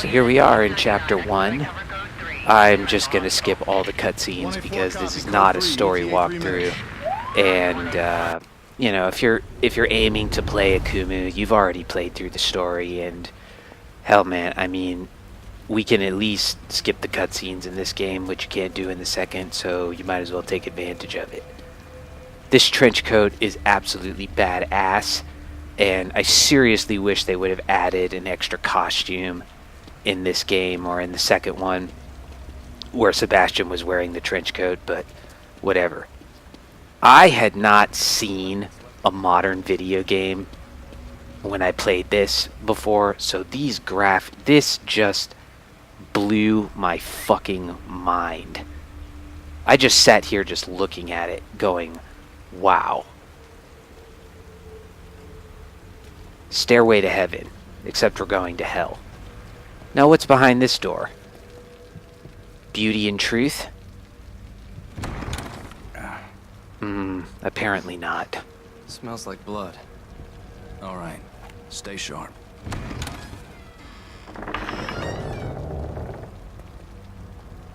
So here we are in Chapter 1. I'm just going to skip all the cutscenes because this is not a story walkthrough. And, you know, if you're aiming to play Akumu, you've already played through the story. And, hell man, I mean, we can at least skip the cutscenes in this game, which you can't do in the second, so you might as well take advantage of it. This trench coat is absolutely badass, and I seriously wish they would have added an extra costume in this game or in the second one where Sebastian was wearing the trench coat, but whatever. I had not seen a modern video game when I played this before, so this just blew my fucking mind. I just sat here just looking at it going, wow. Stairway to heaven, except we're going to hell. Now what's behind this door? Beauty and truth? Apparently not. Smells like blood. All right, stay sharp.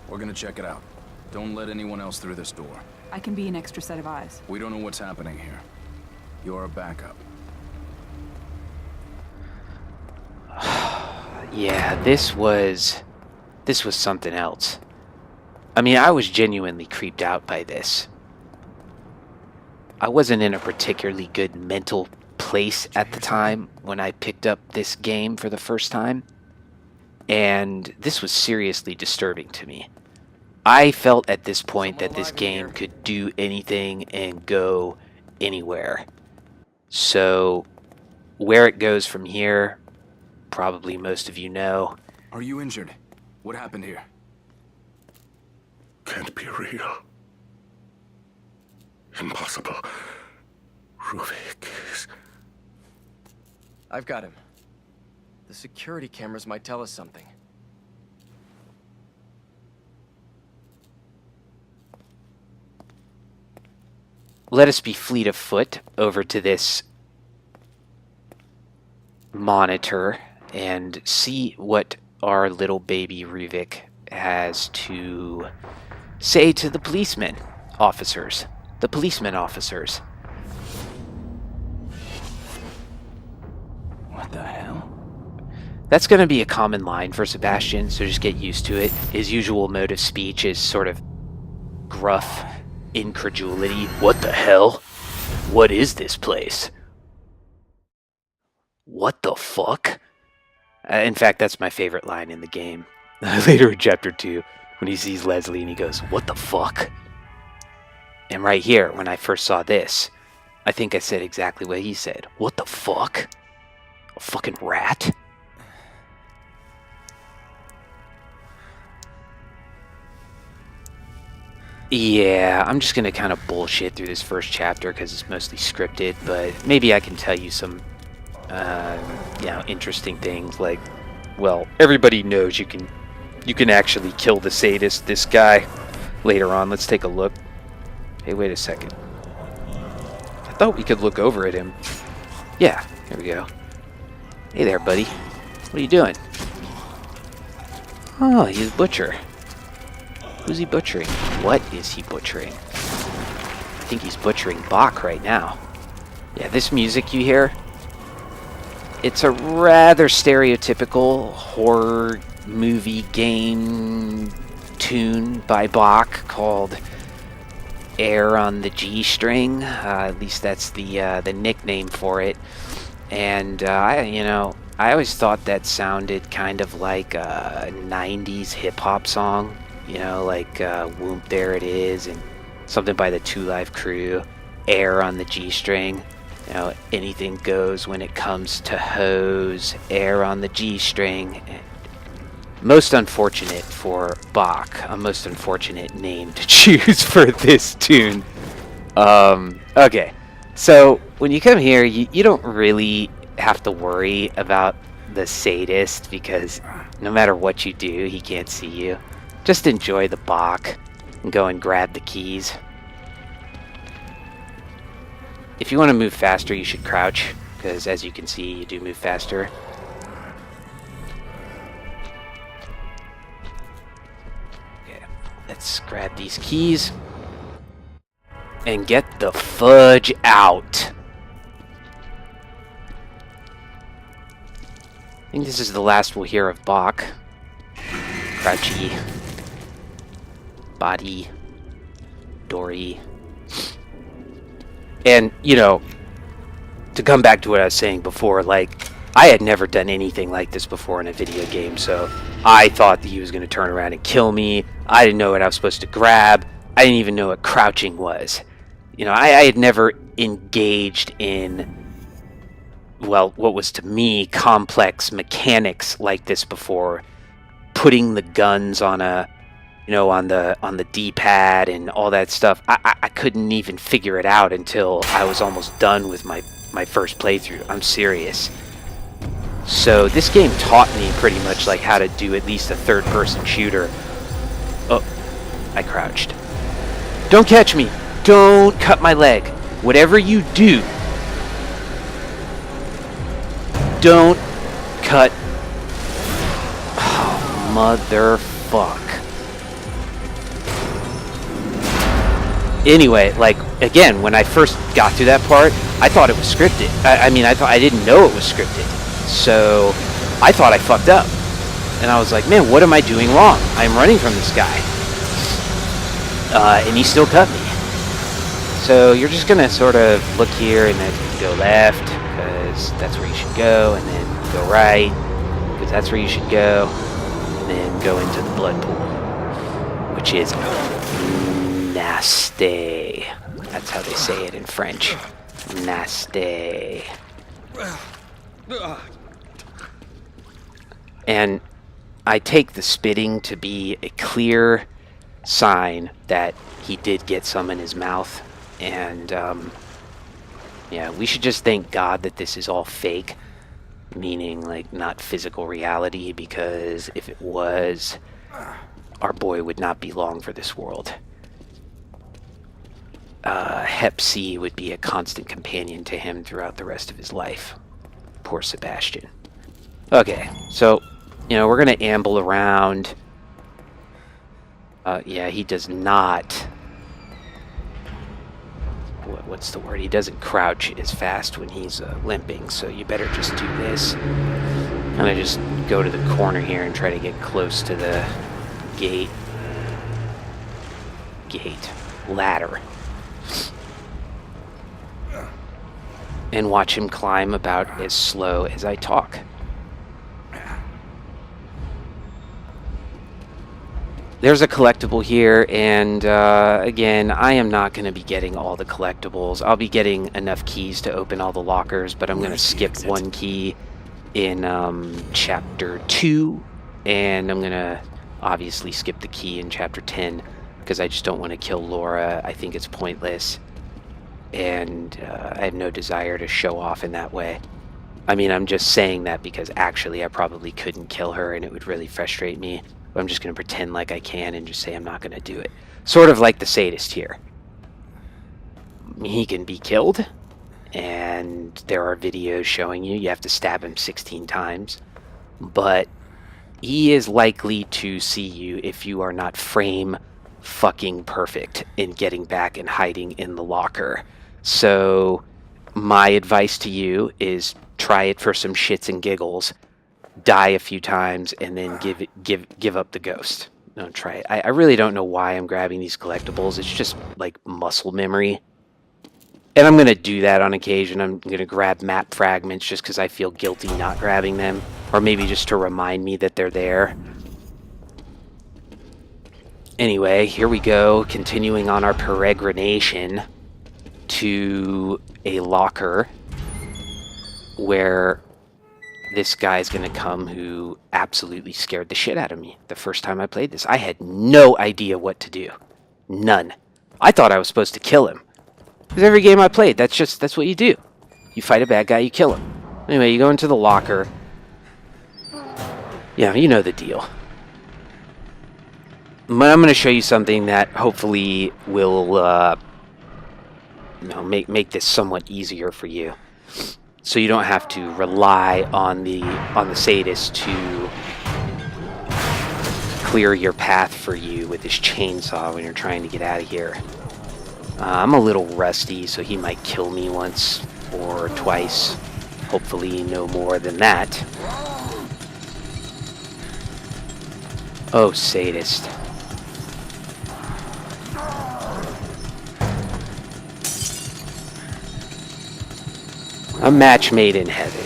We're gonna check it out. Don't let anyone else through this door. I can be an extra set of eyes. We don't know what's happening here. You're a backup. Yeah, this was something else. I mean, I was genuinely creeped out by this. I wasn't in a particularly good mental place at the time when I picked up this game for the first time, and this was seriously disturbing to me. I felt at this point that this game could do anything and go anywhere. So, where it goes from here, probably most of you know. Are you injured? What happened here? Can't be real. Impossible. Ruvik is... I've got him. The security cameras might tell us something. Let us be fleet of foot over to this monitor and see what our little baby Ruvik has to say to the policemen officers. What the hell? That's going to be a common line for Sebastian, so just get used to it. His usual mode of speech is sort of gruff incredulity. What the hell? What is this place? What the fuck? In fact, that's my favorite line in the game. Later in Chapter 2, when he sees Leslie and he goes, what the fuck? And right here, when I first saw this, I think I said exactly what he said. What the fuck? A fucking rat? Yeah, I'm just gonna kind of bullshit through this first chapter because it's mostly scripted, but maybe I can tell you some, you know, interesting things like, well, everybody knows you can actually kill the sadist, this guy, later on. Let's take a look. Hey, wait a second. I thought we could look over at him. Yeah, here we go. Hey there, buddy. What are you doing? Oh, he's a butcher. Who's he butchering? What is he butchering? I think he's butchering Bach right now. Yeah, this music you hear, it's a rather stereotypical horror movie game tune by Bach called Air on the G String. At least that's the nickname for it. And I always thought that sounded kind of like a 90s hip-hop song. You know, like Whoop, There It Is, and something by the Two Live Crew, Air on the G String. You know, anything goes when it comes to hose, Air on the G String. Most unfortunate for Bach, a most unfortunate name to choose for this tune. Okay, so when you come here, you don't really have to worry about the sadist because no matter what you do, he can't see you. Just enjoy the Bach and go and grab the keys. If you want to move faster, you should crouch, because as you can see, you do move faster. Let's grab these keys and get the fudge out. I think this is the last we'll hear of Bach. Crouchy. Body. Dory. And, you know, to come back to what I was saying before, like, I had never done anything like this before in a video game, so I thought that he was going to turn around and kill me. I didn't know what I was supposed to grab. I didn't even know what crouching was. You know, I had never engaged in, well, what was to me complex mechanics like this before. Putting the guns on a, you know, on the D-pad and all that stuff. I couldn't even figure it out until I was almost done with my first playthrough. I'm serious. So this game taught me pretty much like how to do at least a third-person shooter. Oh, I crouched. Don't catch me. Don't cut my leg. Whatever you do, don't cut. Oh, motherfuck. Anyway, like, again, when I first got through that part, I thought it was scripted. I didn't know it was scripted. So I thought I fucked up. And I was like, man, what am I doing wrong? I'm running from this guy. And he still cut me. So you're just going to sort of look here and then go left, because that's where you should go, and then go right, because that's where you should go, and then go into the blood pool, which is nasty. That's how they say it in French. Nasty. And I take the spitting to be a clear sign that he did get some in his mouth. And, yeah, we should just thank God that this is all fake. Meaning, like, not physical reality, because if it was, our boy would not be long for this world. Hep C would be a constant companion to him throughout the rest of his life. Poor Sebastian. Okay, so, you know, we're going to amble around. Yeah, he does not... What's the word? He doesn't crouch as fast when he's limping, so you better just do this. I'm going to just go to the corner here and try to get close to the ladder. And watch him climb about as slow as I talk. There's a collectible here, and again, I am not going to be getting all the collectibles. I'll be getting enough keys to open all the lockers, but I'm going to skip one key in Chapter 2, and I'm going to obviously skip the key in Chapter 10, because I just don't want to kill Laura. I think it's pointless, and I have no desire to show off in that way. I mean, I'm just saying that because actually I probably couldn't kill her, and it would really frustrate me. But I'm just going to pretend like I can and just say I'm not going to do it. Sort of like the sadist here. He can be killed, and there are videos showing you have to stab him 16 times. But he is likely to see you if you are not frame fucking perfect in getting back and hiding in the locker. So my advice to you is try it for some shits and giggles. Die a few times and then give up the ghost. Don't try it. I really don't know why I'm grabbing these collectibles. It's just like muscle memory. And I'm going to do that on occasion. I'm going to grab map fragments just because I feel guilty not grabbing them. Or maybe just to remind me that they're there. Anyway, here we go. Continuing on our peregrination to a locker where this guy's going to come who absolutely scared the shit out of me the first time I played this. I had no idea what to do. None. I thought I was supposed to kill him. Because every game I played, that's what you do. You fight a bad guy, you kill him. Anyway, you go into the locker. Yeah, you know the deal. But I'm going to show you something that hopefully will make this somewhat easier for you. So you don't have to rely on the sadist to clear your path for you with this chainsaw when you're trying to get out of here. I'm a little rusty, so he might kill me once or twice. Hopefully no more than that. Oh, sadist. A match made in heaven.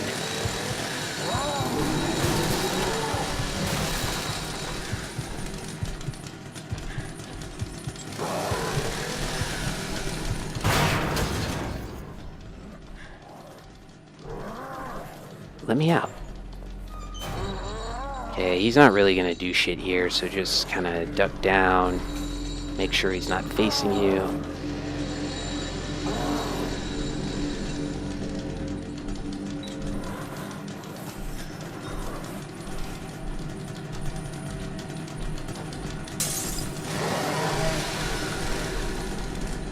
Let me out. Okay, he's not really gonna do shit here, so just kind of duck down. Make sure he's not facing you.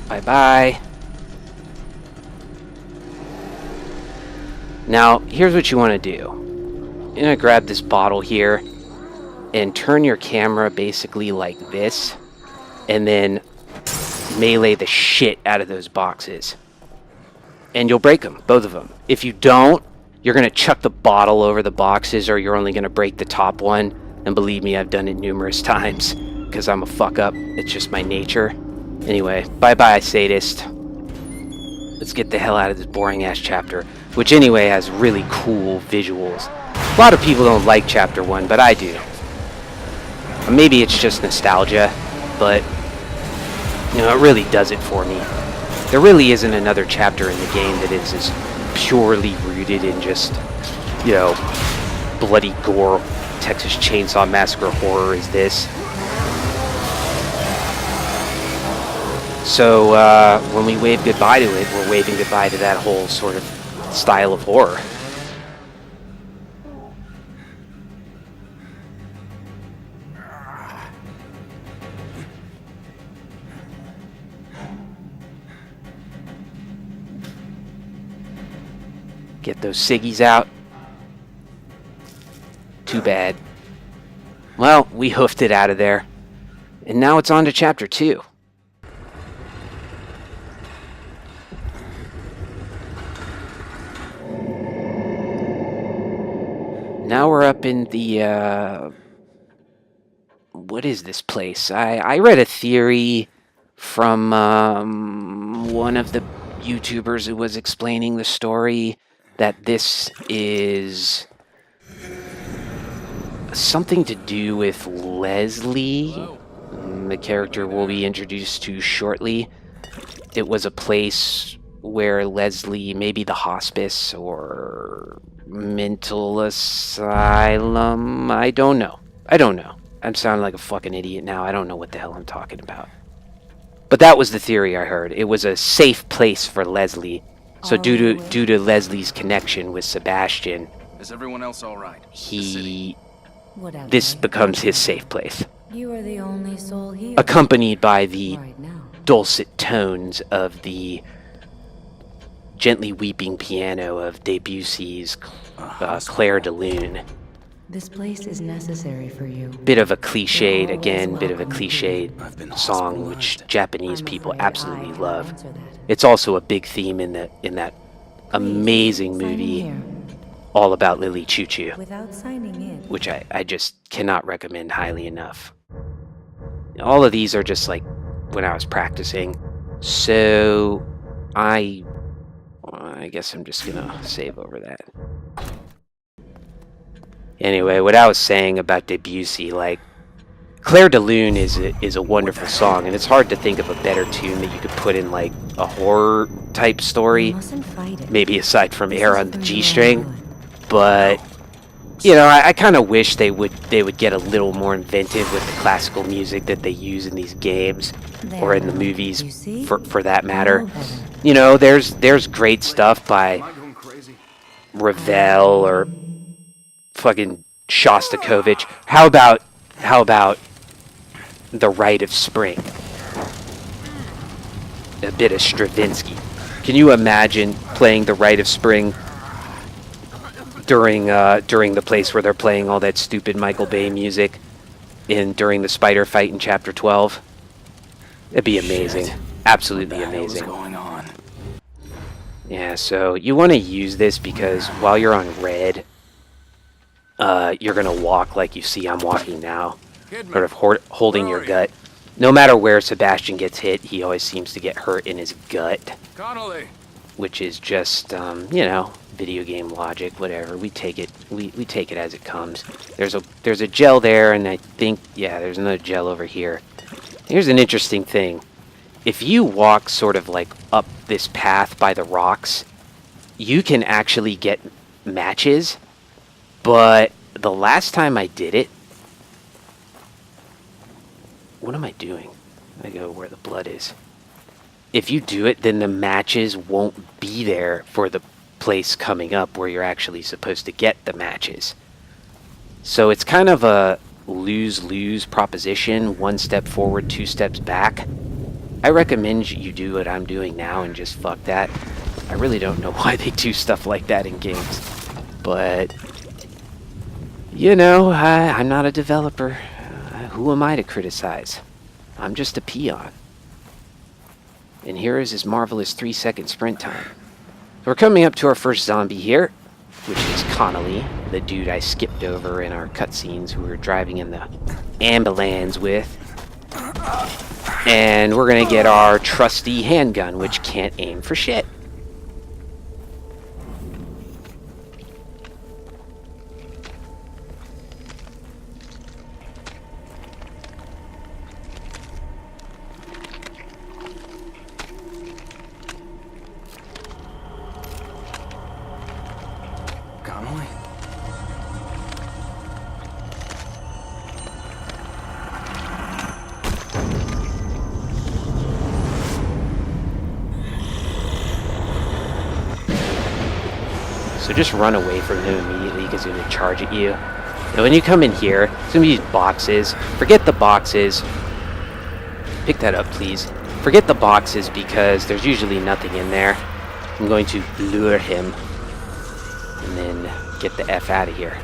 Bye-bye. Now, here's what you want to do. You're going to grab this bottle here and turn your camera basically like this, and then melee the shit out of those boxes. And you'll break them, both of them. If you don't, you're going to chuck the bottle over the boxes, or you're only going to break the top one. And believe me, I've done it numerous times because I'm a fuck up. It's just my nature. Anyway, bye-bye, sadist. Let's get the hell out of this boring-ass chapter, which anyway has really cool visuals. A lot of people don't like Chapter 1, but I do. Maybe it's just nostalgia, but, you know, it really does it for me. There really isn't another chapter in the game that is as purely rooted in just, you know, bloody gore, Texas Chainsaw Massacre horror as this. So, when we wave goodbye to it, we're waving goodbye to that whole sort of style of horror. Get those ciggies out. Too bad. Well, we hoofed it out of there. And now it's on to Chapter 2. Now we're up in the, what is this place? I read a theory from one of the YouTubers who was explaining the story that this is something to do with Leslie, the character we'll be introduced to shortly. It was a place where Leslie, maybe the hospice or mental asylum, I don't know. I'm sounding like a fucking idiot now. I don't know what the hell I'm talking about. But that was the theory I heard. It was a safe place for Leslie. So due to Leslie's connection with Sebastian, Is everyone else all right? this becomes his safe place. You are the only soul here. Accompanied by the Right now. dulcet tones of the gently weeping piano of Debussy's Claire de Lune. This place is necessary for you. Bit of a cliched song which Japanese people absolutely love. It's also a big theme in that amazing movie all about Lily Choo Choo, Without signing in. which I just cannot recommend highly enough. All of these are just like when I was practicing, so I guess I'm just gonna save over that. Anyway, what I was saying about Debussy, like, Claire de Lune is a wonderful song, and it's hard to think of a better tune that you could put in, like, a horror type story, Mustn't fight it. maybe aside from This Air is on the for G your string. own But you know, I kind of wish they would get a little more inventive with the classical music that they use in these games or in the movies, You see? for that matter. All better. You know, there's great stuff by Ravel or fucking Shostakovich. How about The Rite of Spring? A bit of Stravinsky. Can you imagine playing The Rite of Spring during the place where they're playing all that stupid Michael Bay music? during the spider fight in chapter 12. It'd be amazing. Shit. Absolutely What the hell is amazing. going on? Yeah, so you want to use this because while you're on red, you're going to walk like you see I'm walking now. Sort of holding your gut. No matter where Sebastian gets hit, he always seems to get hurt in his gut. Connolly! Which is just, you know, video game logic, whatever. We take it, we take it as it comes. There's a gel there, and I think, yeah, there's another gel over here. Here's an interesting thing. If you walk sort of like up this path by the rocks, you can actually get matches, but the last time I did it, what am I doing? I go where the blood is. If you do it, then the matches won't be there for the place coming up where you're actually supposed to get the matches. So it's kind of a lose-lose proposition, 1 step forward, 2 steps back. I recommend you do what I'm doing now and just fuck that. I really don't know why they do stuff like that in games. But, you know, I'm not a developer. Who am I to criticize? I'm just a peon. And here is his marvelous 3-second sprint time. We're coming up to our first zombie here, which is Connolly, the dude I skipped over in our cutscenes who we were driving in the ambulance with. And we're gonna get our trusty handgun, which can't aim for shit. Connolly? So just run away from him immediately because he's going to charge at you. Now when you come in here, it's going to be boxes. Forget the boxes. Pick that up, please. Forget the boxes because there's usually nothing in there. I'm going to lure him and then get the F out of here.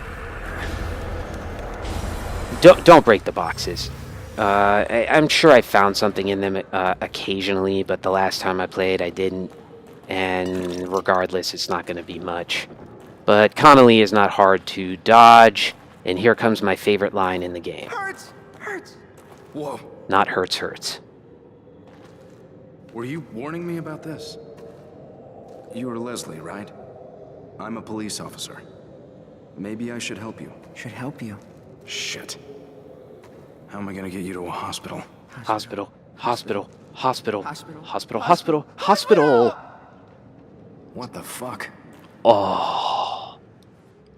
Don't break the boxes. I'm sure I found something in them occasionally, but the last time I played I didn't. And regardless, it's not going to be much. But Connolly is not hard to dodge, and here comes my favorite line in the game. Hurts! Hurts! Whoa. Not hurts, hurts. Were you warning me about this? You are Leslie, right? I'm a police officer. Maybe I should help you. Should help you. Shit. How am I gonna get you to a hospital? Hospital, hospital, hospital, Hospital. hospital, hospital, hospital. What the fuck? Oh,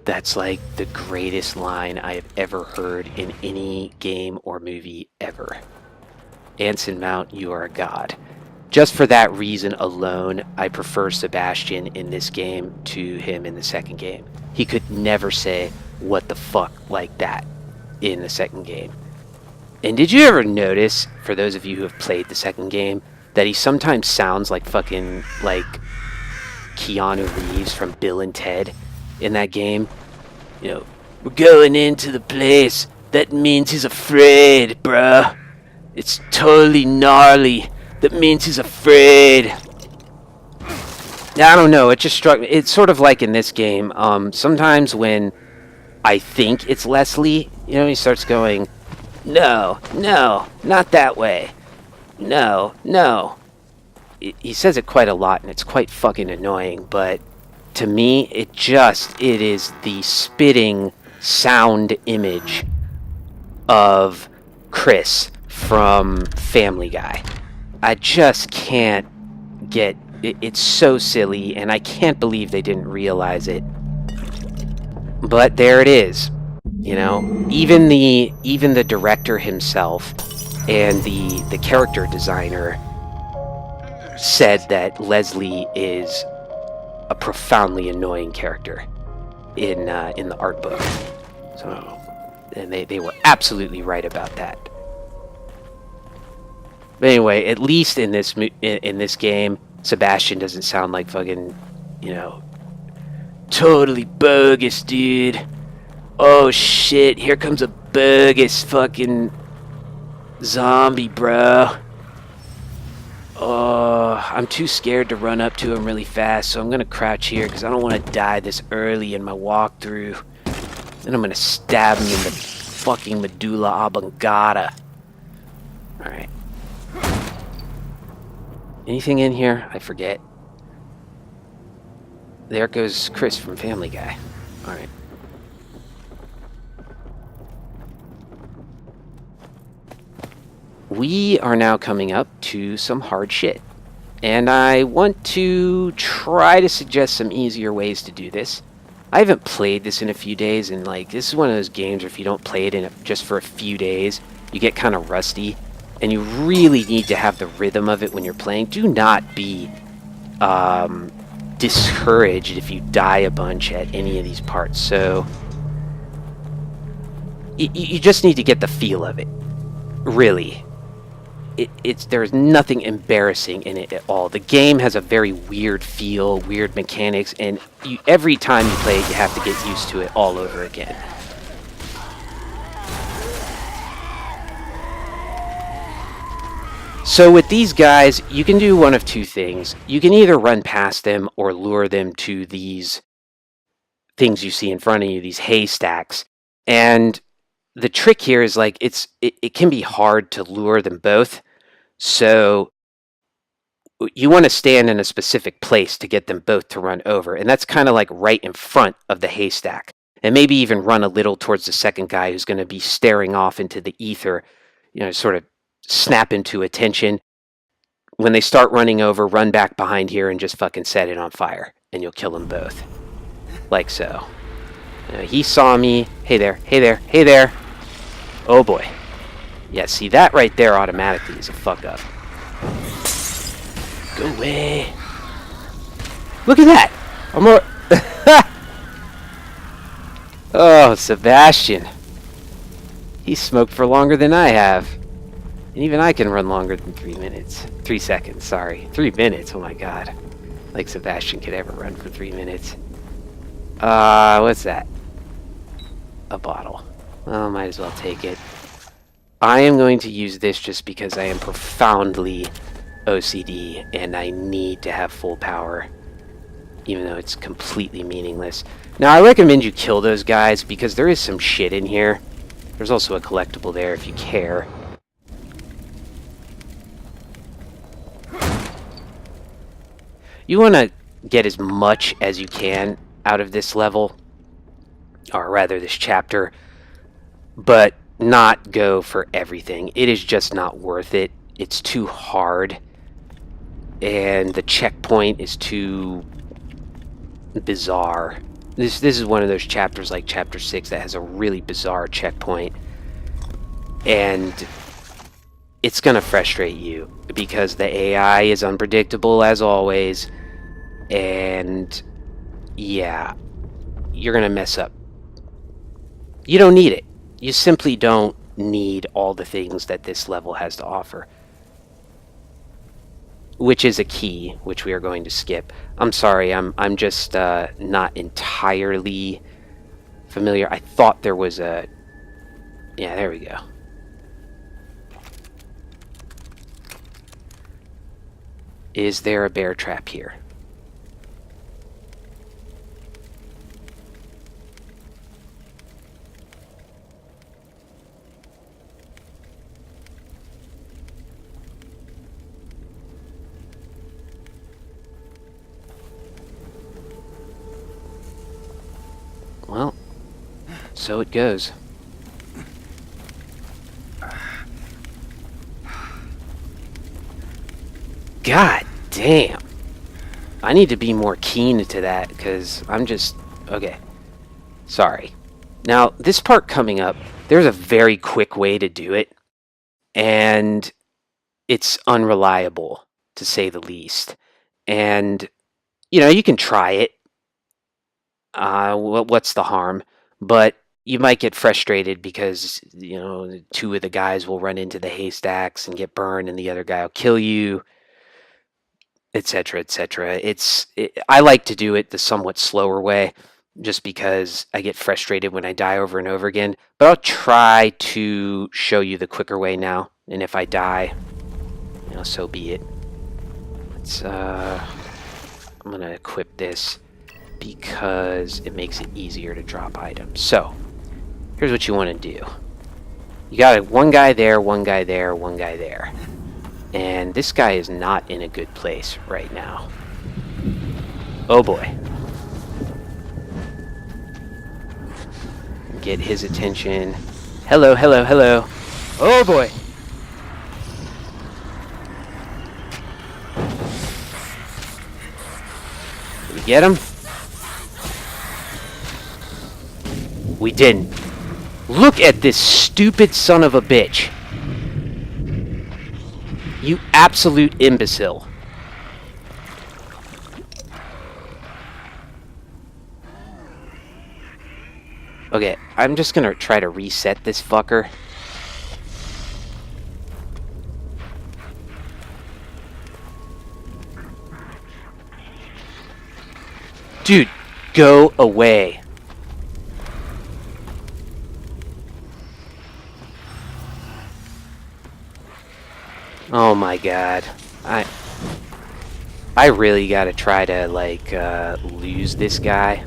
that's like the greatest line I have ever heard in any game or movie ever. Anson Mount, you are a god. Just for that reason alone, I prefer Sebastian in this game to him in the second game. He could never say what the fuck like that in the second game. And did you ever notice, for those of you who have played the second game, that he sometimes sounds like fucking, like, Keanu Reeves from Bill and Ted in that game? You know, we're going into the place. That means he's afraid, bruh. It's totally gnarly. That means he's afraid. I don't know, it just struck me. It's sort of like in this game, sometimes when I think it's Leslie, you know, he starts going, no, no, not that way. No, no. He says it quite a lot, and it's quite fucking annoying, but to me, it is the spitting sound image of Chris from Family Guy. I just can't get it. It's so silly, and I can't believe they didn't realize it. But there it is. You know, even the director himself and the character designer said that Leslie is a profoundly annoying character in the art book. So, and they were absolutely right about that. But anyway, at least in this game, Sebastian doesn't sound like fucking, you know, totally bogus, dude. Oh shit, here comes a bogus fucking zombie, bro. Oh, I'm too scared to run up to him really fast, so I'm gonna crouch here because I don't want to die this early in my walkthrough. Then I'm gonna stab him in the fucking medulla oblongata. Alright. Anything in here? I forget. There goes Chris from Family Guy. Alright. We are now coming up to some hard shit. And I want to try to suggest some easier ways to do this. I haven't played this in a few days, and like, this is one of those games where if you don't play it in just for a few days, you get kind of rusty. And you really need to have the rhythm of it when you're playing. Do not be discouraged if you die a bunch at any of these parts. So you just need to get the feel of it. Really. There's nothing embarrassing in it at all. The game has a very weird feel, weird mechanics, and every time you play it, you have to get used to it all over again. So with these guys, you can do one of two things. You can either run past them or lure them to these things you see in front of you, these haystacks. And the trick here is like it can be hard to lure them both. So you want to stand in a specific place to get them both to run over. And that's kind of like right in front of the haystack. And maybe even run a little towards the second guy who's going to be staring off into the ether, sort of snap into attention. When they start running over, run back behind here and just fucking set it on fire. And you'll kill them both. Like so. He saw me. Hey there, hey there, hey there. Oh boy. Yeah, see, that right there automatically is a fuck up. Go away. Look at that. I'm more. Oh, Sebastian. He smoked for longer than I have. And even I can run longer than 3 minutes. 3 seconds, sorry. 3 minutes, oh my god. Like Sebastian could ever run for 3 minutes. What's that? A bottle. Well, might as well take it. I am going to use this just because I am profoundly OCD and I need to have full power, even though it's completely meaningless. Now, I recommend you kill those guys because there is some shit in here. There's also a collectible there if you care. You want to get as much as you can out of this level, or rather this chapter, but not go for everything. It is just not worth it. It's too hard, and the checkpoint is too bizarre. This is one of those chapters like chapter 6 that has a really bizarre checkpoint, and it's gonna frustrate you because the AI is unpredictable as always, and yeah, you're gonna mess up. You don't need it. You simply don't need all the things that this level has to offer. Which is a key, which we are going to skip. I'm sorry, I'm just not entirely familiar. I thought there was a... Yeah, there we go. Is there a bear trap here? Well, so it goes. God damn. I need to be more keen to that because I'm just... Okay. Sorry. Now, this part coming up, there's a very quick way to do it, and it's unreliable, to say the least. And, you can try it. What's the harm? But you might get frustrated because, 2 of the guys will run into the haystacks and get burned and the other guy will kill you, etc., etc. I like to do it the somewhat slower way. just because I get frustrated when I die over and over again. But I'll try to show you the quicker way now. And if I die, you know, so be it. Let's, I'm gonna equip this because it makes it easier to drop items. So, here's what you want to do. You got one guy there, one guy there, one guy there. And this guy is not in a good place right now. Oh boy. Get his attention. Hello, hello, hello. Oh boy. Did we get him? We didn't. Look at this stupid son of a bitch. You absolute imbecile. Okay, I'm just gonna try to reset this fucker. Dude, go away. Oh my god. I really gotta try to, like, lose this guy.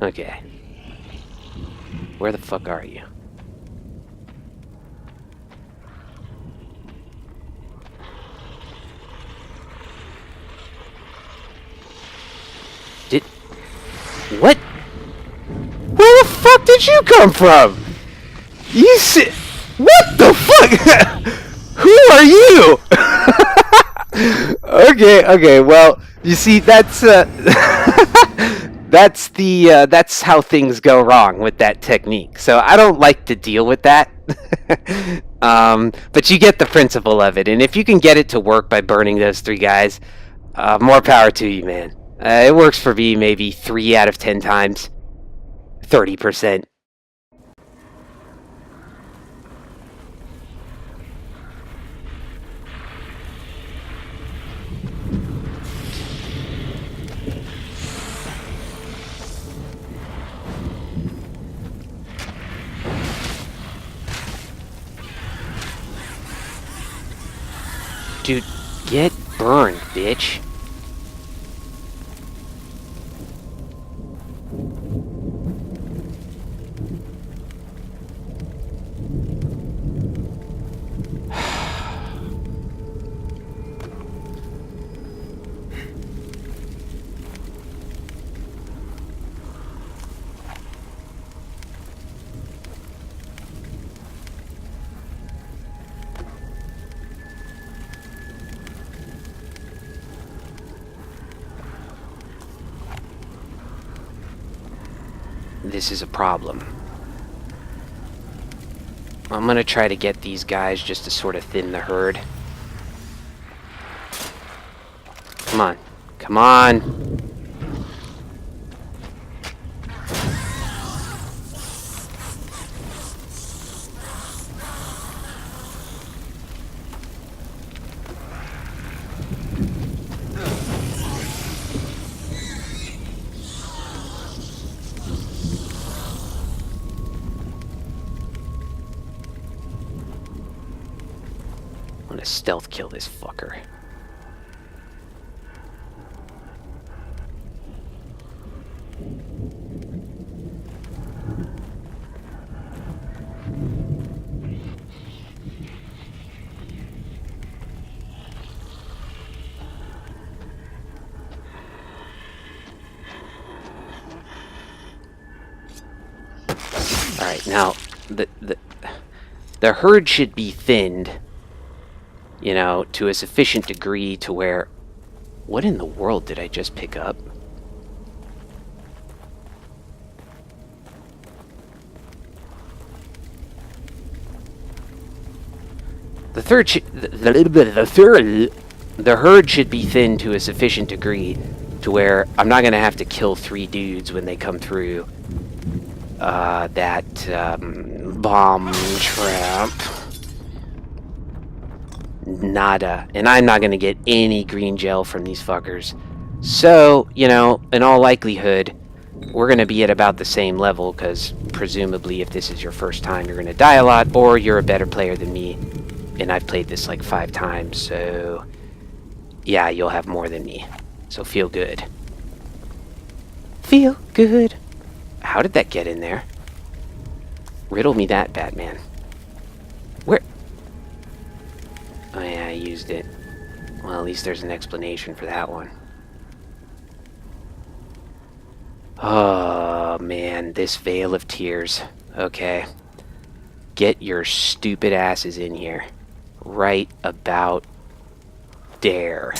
Okay. Where the fuck are you? What? Where the fuck did you come from? You si- What the fuck? Who are you? Okay, well, you see, that's that's how things go wrong with that technique. So I don't like to deal with that. But you get the principle of it, and if you can get it to work by burning those 3 guys, more power to you, man. It works for me maybe 3 out of 10 times. 30%. Dude, get burned, bitch. This is a problem. I'm gonna try to get these guys just to sort of thin the herd. Come on. Come on. I'm gonna stealth kill this fucker. Alright, now the herd should be thinned, you know, to a sufficient degree to where... What in the world did I just pick up? The herd should be thinned to a sufficient degree to to where I'm not gonna have to kill 3 dudes when they come through that bomb trap. Nada. And I'm not gonna get any green gel from these fuckers. So, you know, in all likelihood, we're gonna be at about the same level, because presumably if this is your first time, you're gonna die a lot, or you're a better player than me, and I've played this like 5 times, so yeah, you'll have more than me. So feel good. Feel good. How did that get in there? Riddle me that, Batman. Where? Oh yeah, I used it. Well, at least there's an explanation for that one. Oh man, this Veil of Tears. Okay. Get your stupid asses in here. Right about there.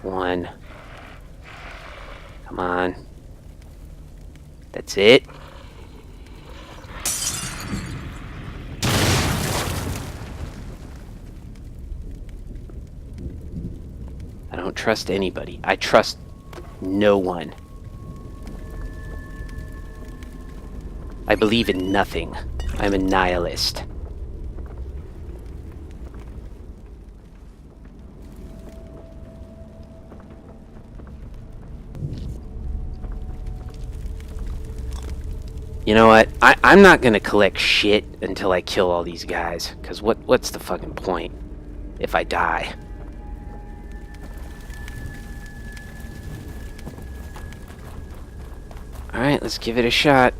One. Come on. That's it. I don't trust anybody. I trust no one. I believe in nothing. I'm a nihilist. You know what? I'm not gonna collect shit until I kill all these guys. Because what's the fucking point if I die? Alright, let's give it a shot.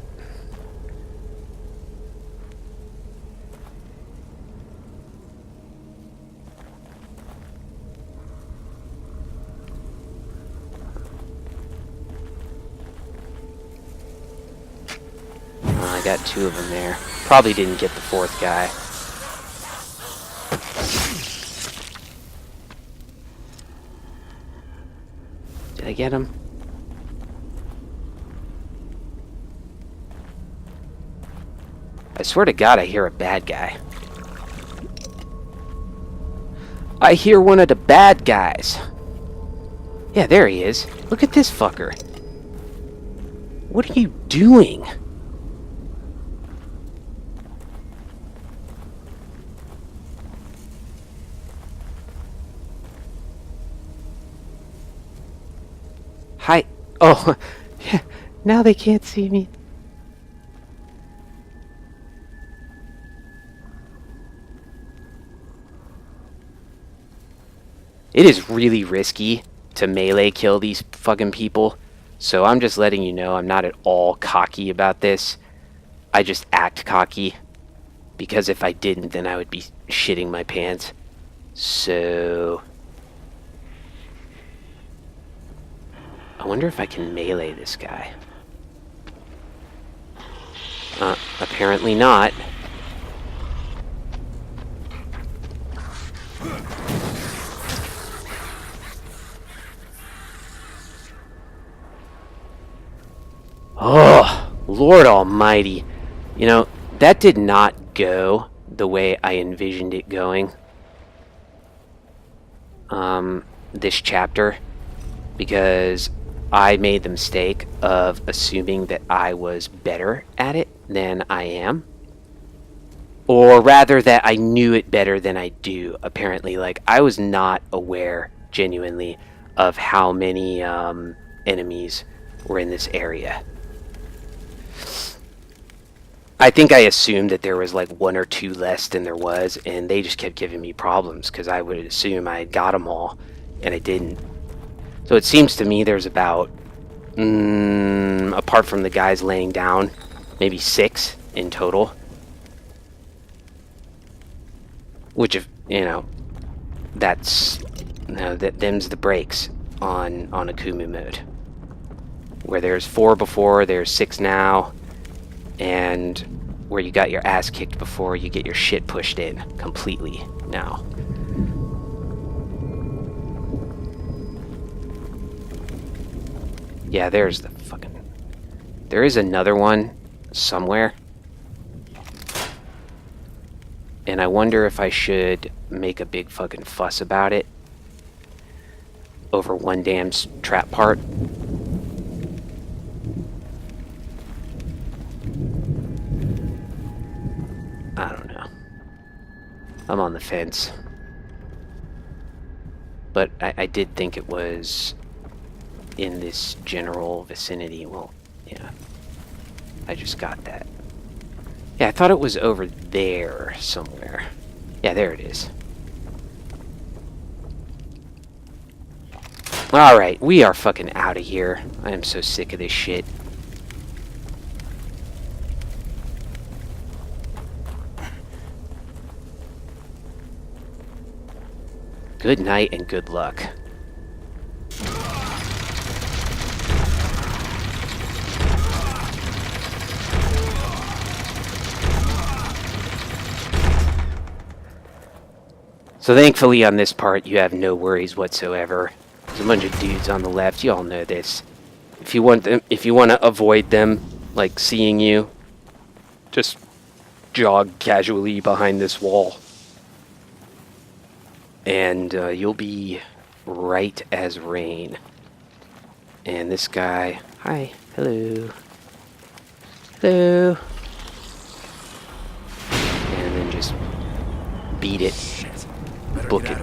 I got 2 of them there. Probably didn't get the 4th guy. Did I get him? I swear to God, I hear a bad guy. I hear one of the bad guys. Yeah, there he is. Look at this fucker. What are you doing? Hi. Oh, yeah. Now they can't see me. It is really risky to melee kill these fucking people, so I'm just letting you know I'm not at all cocky about this. I just act cocky, because if I didn't, then I would be shitting my pants. So I wonder if I can melee this guy. Apparently not. Oh, Lord Almighty. You know, that did not go the way I envisioned it going. This chapter. Because I made the mistake of assuming that I was better at it than I am. Or rather that I knew it better than I do, apparently. Like, I was not aware, genuinely, of how many enemies were in this area. I think I assumed that there was like 1 or 2 less than there was, and they just kept giving me problems, because I would assume I had got them all, and I didn't. So it seems to me there's about, apart from the guys laying down, maybe 6 in total. Which, if you know, that's, you know, them's the breaks on Akumu mode. Where there's 4 before, there's 6 now, and where you got your ass kicked before, you get your shit pushed in completely now. Yeah, there's the fucking... There is another one somewhere. And and I wonder if I should make a big fucking fuss about it over one damn trap part. I don't know. I'm on the fence. But I did think it was in this general vicinity. Well, yeah. I just got that. Yeah, I thought it was over there somewhere. Yeah, there it is. Alright, we are fucking out of here. I am so sick of this shit. Good night and good luck. So thankfully on this part you have no worries whatsoever. There's a bunch of dudes on the left, you all know this. If you want to avoid them, like seeing you, just jog casually behind this wall. And you'll be right as rain. And this guy, hi, hello. Hello. And then just beat it. Book it.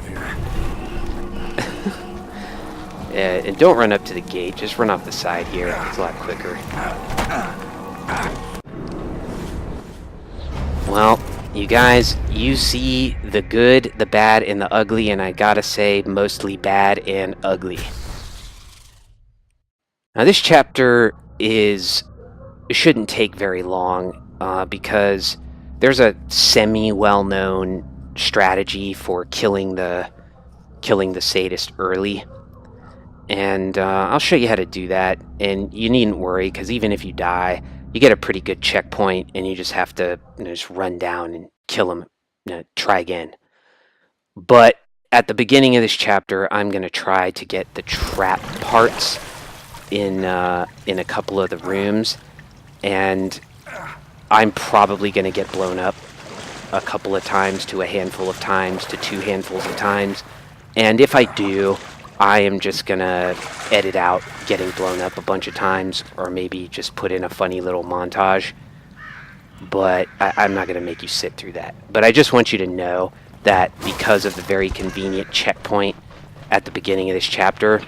And don't run up to the gate, just run off the side here. It's a lot quicker. Well, you guys, you see the good, the bad, and the ugly, and I gotta say, mostly bad and ugly. Now, this chapter shouldn't take very long, because there's a semi-well-known strategy for killing the sadist early. And I'll show you how to do that, and you needn't worry, because even if you die, you get a pretty good checkpoint, and you just have to just run down and kill him, try again. But at the beginning of this chapter, I'm going to try to get the trap parts in a couple of the rooms, and I'm probably going to get blown up a couple of times, to a handful of times, to 2 handfuls of times. And if I do, I am just gonna edit out getting blown up a bunch of times, or maybe just put in a funny little montage. But I'm not gonna make you sit through that. But I just want you to know that because of the very convenient checkpoint at the beginning of this chapter,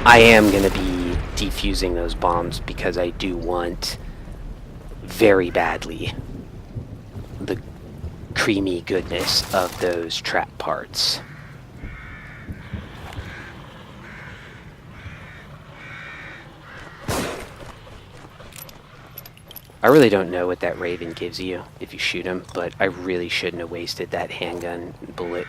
I am gonna be defusing those bombs, because I do want very badly the creamy goodness of those trap parts. I really don't know what that Raven gives you if you shoot him, but I really shouldn't have wasted that handgun bullet.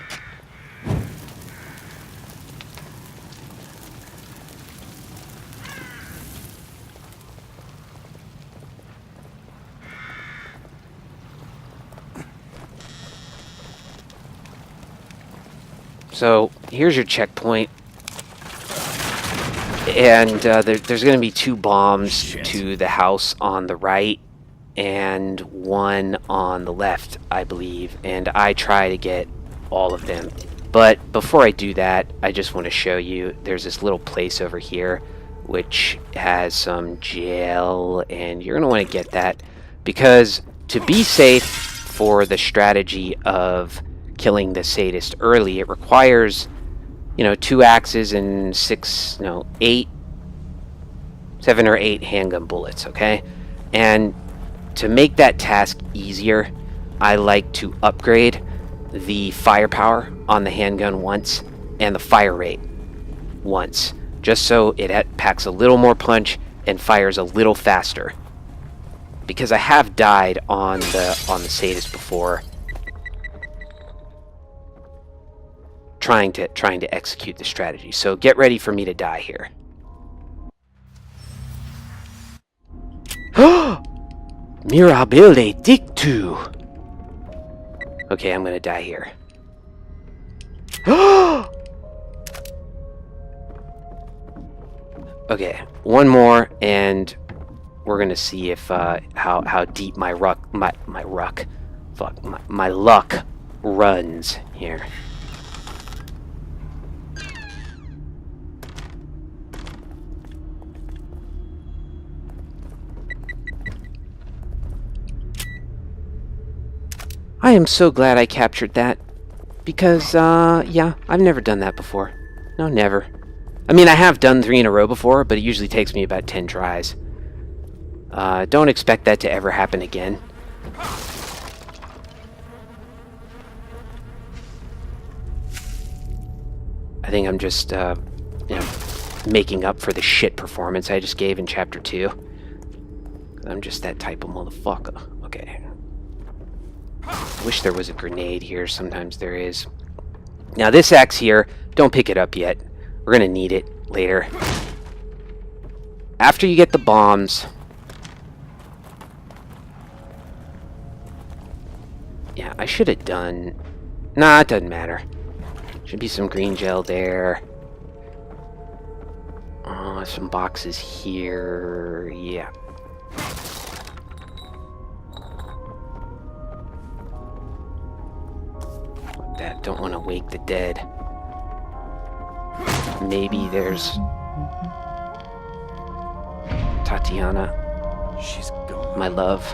So here's your checkpoint, and there's going to be 2 bombs to the house on the right and 1 on the left, I believe, and I try to get all of them. But before I do that, I just want to show you, there's this little place over here which has some gel, and you're going to want to get that, because to be safe for the strategy of killing the sadist early, it requires, 2 axes and 7 or 8 handgun bullets, okay? And to make that task easier, I like to upgrade the firepower on the handgun once, and the fire rate once, just so it packs a little more punch and fires a little faster. Because I have died on the sadist before, trying to execute the strategy. So get ready for me to die here. Mirabile dictu. Okay, I'm gonna die here. Okay, one more, and we're gonna see if how deep my Fuck, my luck runs here. I am so glad I captured that. Because, yeah, I've never done that before. No, never. I mean, I have done 3 in a row before, but it usually takes me about 10 tries. Don't expect that to ever happen again. I think I'm just, you know, making up for the shit performance I just gave in Chapter 2. I'm just that type of motherfucker. Okay. I wish there was a grenade here. Sometimes there is. Now, this axe here, don't pick it up yet. We're gonna need it later. After you get the bombs... Yeah, I should have done... Nah, it doesn't matter. Should be some green gel there. Oh, some boxes here. Yeah. Like that. Don't want to wake the dead. Maybe there's... Tatiana. She's gone. My love.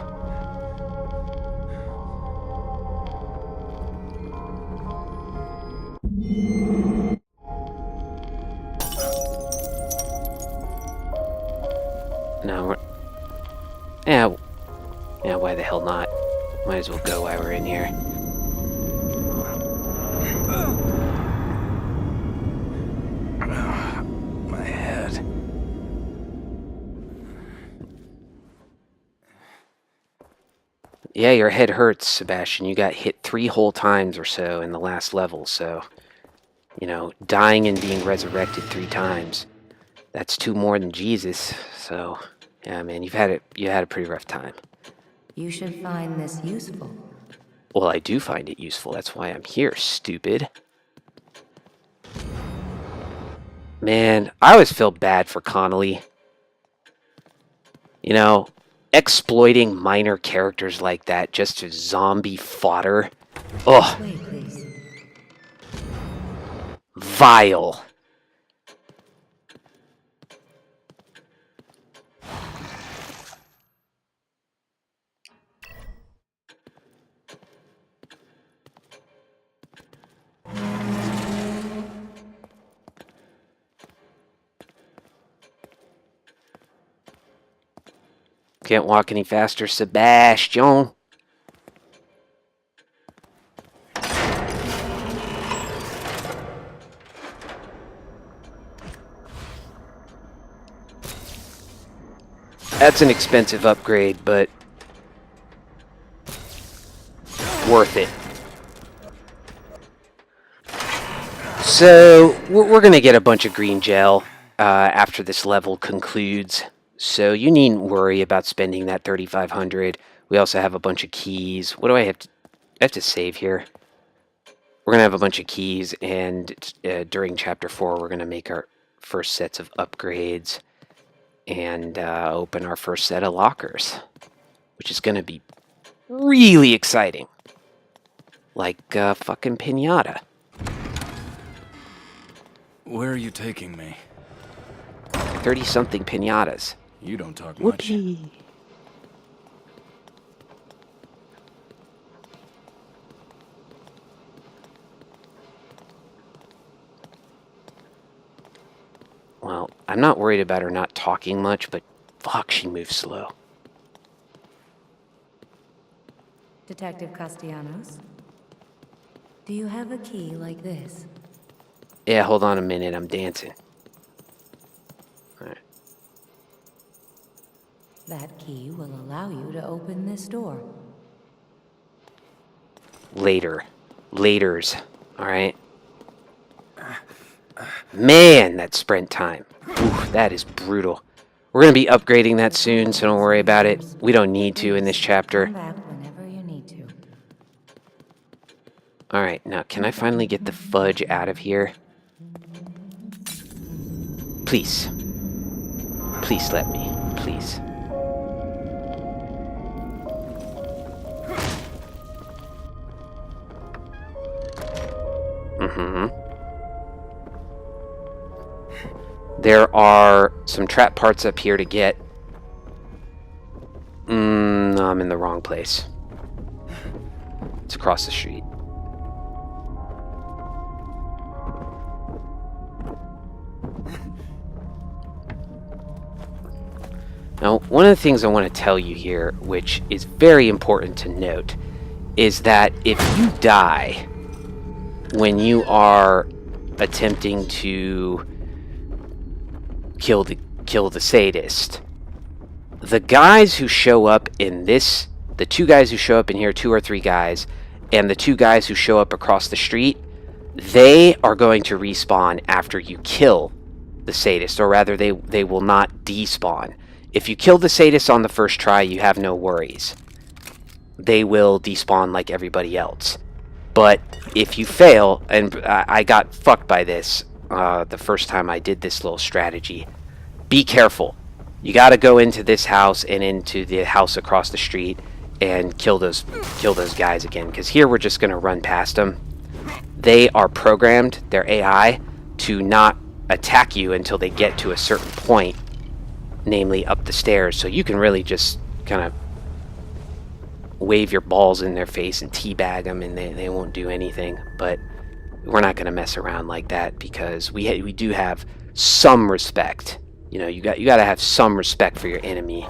No, we're... Yeah, why the hell not? Might as well go while we're in here. My head. Yeah, your head hurts, Sebastian. You got hit 3 whole times or so in the last level, so... You know, dying and being resurrected 3 times. That's 2 more than Jesus, so... Yeah, man, you had a pretty rough time. You should find this useful. Well, I do find it useful. That's why I'm here, stupid. Man, I always feel bad for Connolly. You know, exploiting minor characters like that just as zombie fodder. Ugh. Wait, please. Vile. Can't walk any faster, Sebastian. That's an expensive upgrade, but worth it. So, we're going to get a bunch of green gel after this level concludes. So, you needn't worry about spending that 3,500. We also have a bunch of keys. What do I have to... I have to save here. We're going to have a bunch of keys, and during Chapter 4, we're going to make our first sets of upgrades and open our first set of lockers, which is going to be really exciting. Like fucking Pinata. Where are you taking me? 30-something pinatas. You don't talk much. Whoopee. Well, I'm not worried about her not talking much, but fuck, she moves slow. Detective Castellanos, do you have a key like this? Yeah, hold on a minute, I'm dancing. Alright. That key will allow you to open this door. Later. Laters. Alright? Man, that sprint time. Oof, that is brutal. We're going to be upgrading that soon, so don't worry about it. We don't need to in this chapter. Come back whenever you need to. Alright, now can I finally get the fudge out of here? Please. Please let me. Please. There are some trap parts up here to get. No, I'm in the wrong place. It's across the street. Now, one of the things I want to tell you here, which is very important to note, is that if you die when you are attempting to kill the sadist, the guys who show up in this, the two guys who show up in here, 2 or 3 guys, and the 2 guys who show up across the street, they are going to respawn after you kill the sadist, or rather they will not despawn. If you kill the sadist on the first try, you have no worries. They will despawn like everybody else. But if you fail, and I got fucked by this the first time I did this little strategy, be careful. You got to go into this house and into the house across the street and kill those guys again. Because here we're just going to run past them. They are programmed, their AI, to not attack you until they get to a certain point, namely up the stairs. So you can really just kind of wave your balls in their face and teabag them, and they won't do anything. But we're not going to mess around like that, because we do have some respect. You know, you got to have some respect for your enemy,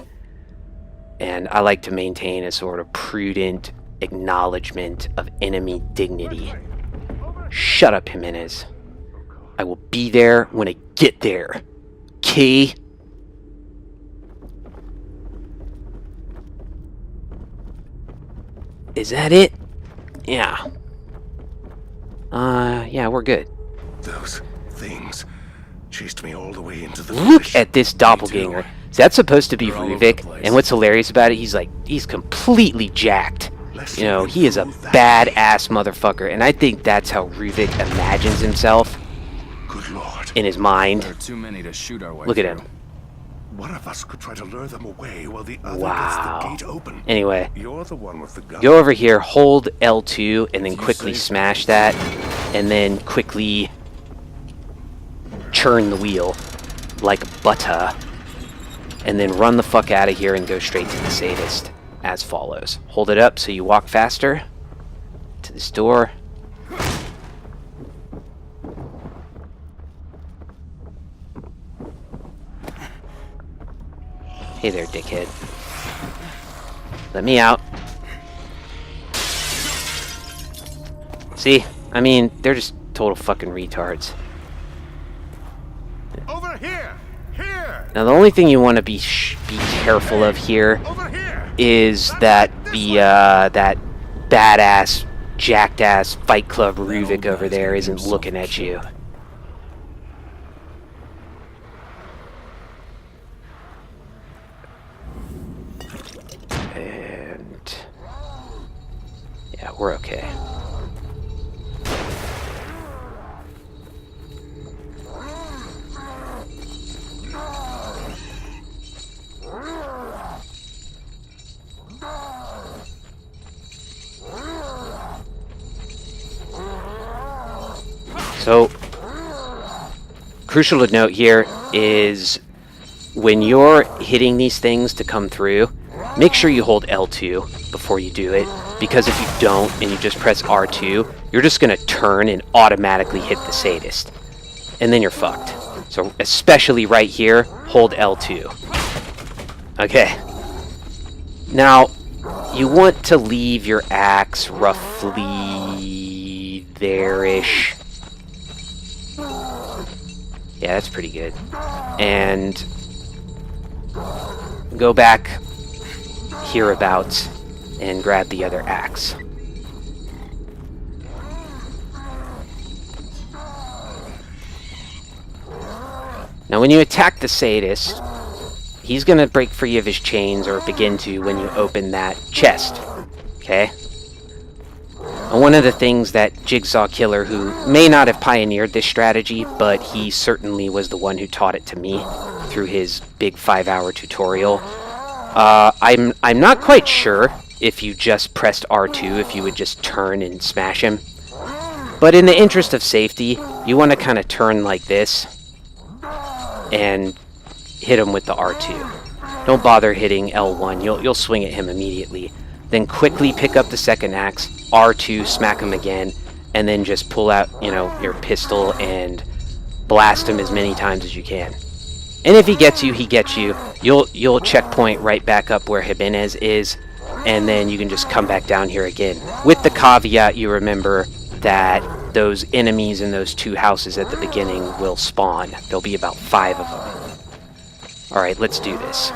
and I like to maintain a sort of prudent acknowledgement of enemy dignity. Shut up, Jimenez. I will be there when I get there. Okay? Is that it? Yeah. Yeah, we're good. Those things chased me all the way into the Look village. at this doppelganger. Is that supposed to be Ruvik? And what's hilarious about it, he's completely jacked. You know, he is a badass motherfucker, and I think that's how Ruvik imagines himself Good Lord. in his mind. There are too many to shoot our way Look at through. him. One of us could try to lure them away while the other Wow. gets the gate open. Anyway, You're the one with the gun. go over here, hold L2, and then quickly smash that, and then quickly churn the wheel like butter, and then run the fuck out of here and go straight to the sadist as follows. Hold it up so you walk faster to this door. Hey there, dickhead. Let me out. See? I mean, they're just total fucking retards. Over here! Here! Now, the only thing you want to be careful of here Over here! is that that badass, jacked ass Fight Club Ruvik over there isn't looking at you. And yeah, we're okay. So, crucial to note here is when you're hitting these things to come through, make sure you hold L2 before you do it, because if you don't and you just press R2, you're just going to turn and automatically hit the sadist, and then you're fucked. So especially right here, hold L2. Okay. Now, you want to leave your axe roughly there-ish. Yeah, that's pretty good. And go back hereabouts and grab the other axe. Now, when you attack the sadist, he's going to break free of his chains, or begin to, when you open that chest. Okay? And one of the things that Jigsaw Killer, who may not have pioneered this strategy, but he certainly was the one who taught it to me through his big 5-hour tutorial. I'm not quite sure if you just pressed R2, if you would just turn and smash him. But in the interest of safety, you want to kind of turn like this and hit him with the R2. Don't bother hitting L1. You'll swing at him immediately. Then quickly pick up the second axe, R2, smack him again, and then just pull out, you know, your pistol and blast him as many times as you can. And if he gets you, he gets you. You'll checkpoint right back up where Jimenez is, and then you can just come back down here again. With the caveat, you remember that those enemies in those 2 houses at the beginning will spawn. There'll be about 5 of them. Alright, let's do this.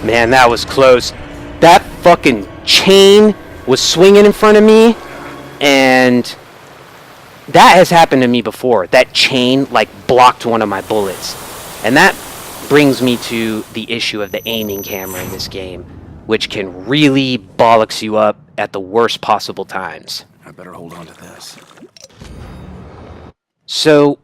Man, that was close. That fucking chain was swinging in front of me, and that has happened to me before. That chain, like, blocked one of my bullets. And that brings me to the issue of the aiming camera in this game, which can really bollocks you up at the worst possible times. I better hold on to this. So,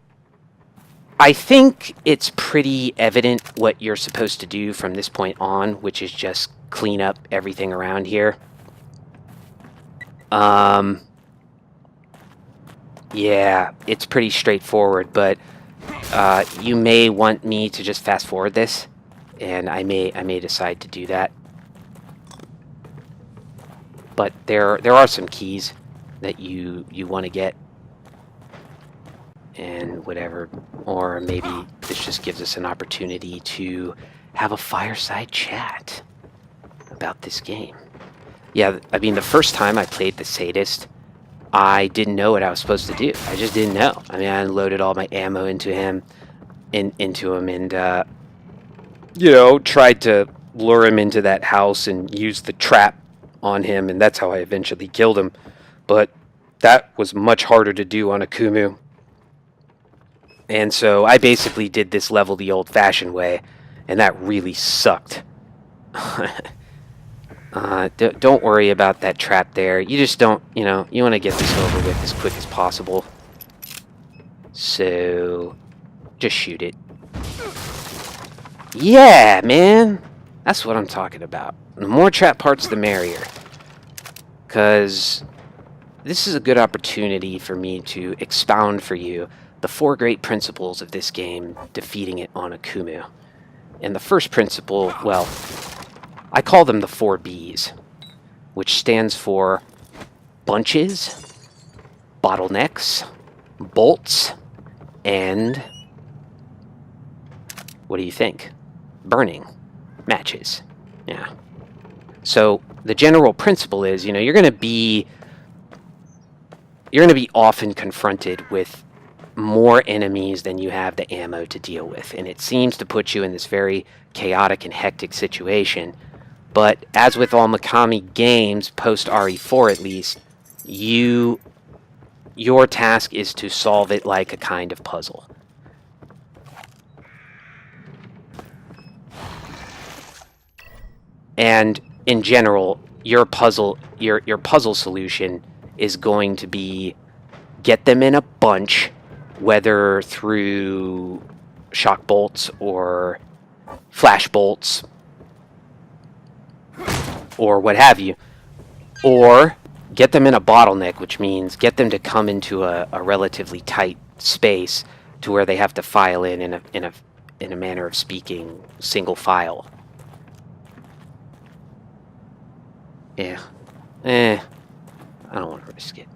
I think it's pretty evident what you're supposed to do from this point on, which is just clean up everything around here. Yeah, it's pretty straightforward, but you may want me to just fast forward this, and I may decide to do that. But there are some keys that you want to get. And whatever, or maybe this just gives us an opportunity to have a fireside chat about this game. Yeah, I mean, the first time I played the Sadist, I didn't know what I was supposed to do. I just didn't know. I mean, I loaded all my ammo into him, and you know, tried to lure him into that house and use the trap on him, and that's how I eventually killed him. But that was much harder to do on Akumu. And so I basically did this level the old-fashioned way, and that really sucked. Don't worry about that trap there. You just don't, you know, you want to get this over with as quick as possible. So, just shoot it. Yeah, man! That's what I'm talking about. The more trap parts, the merrier. Because this is a good opportunity for me to expound for you the 4 great principles of this game, defeating it on Akumu. And the first principle, well, I call them the 4 Bs, which stands for bunches, bottlenecks, bolts, and what do you think? Burning. Matches. Yeah. So the general principle is, you know, you're going to be often confronted with more enemies than you have the ammo to deal with, and it seems to put you in this very chaotic and hectic situation. But as with all Mikami games, post RE4 at least, your task is to solve it like a kind of puzzle. And in general, your puzzle solution is going to be get them in a bunch, whether through shock bolts or flash bolts or what have you, or get them in a bottleneck, which means get them to come into a relatively tight space to where they have to file in a manner of speaking, single file. Yeah. I don't want to risk it.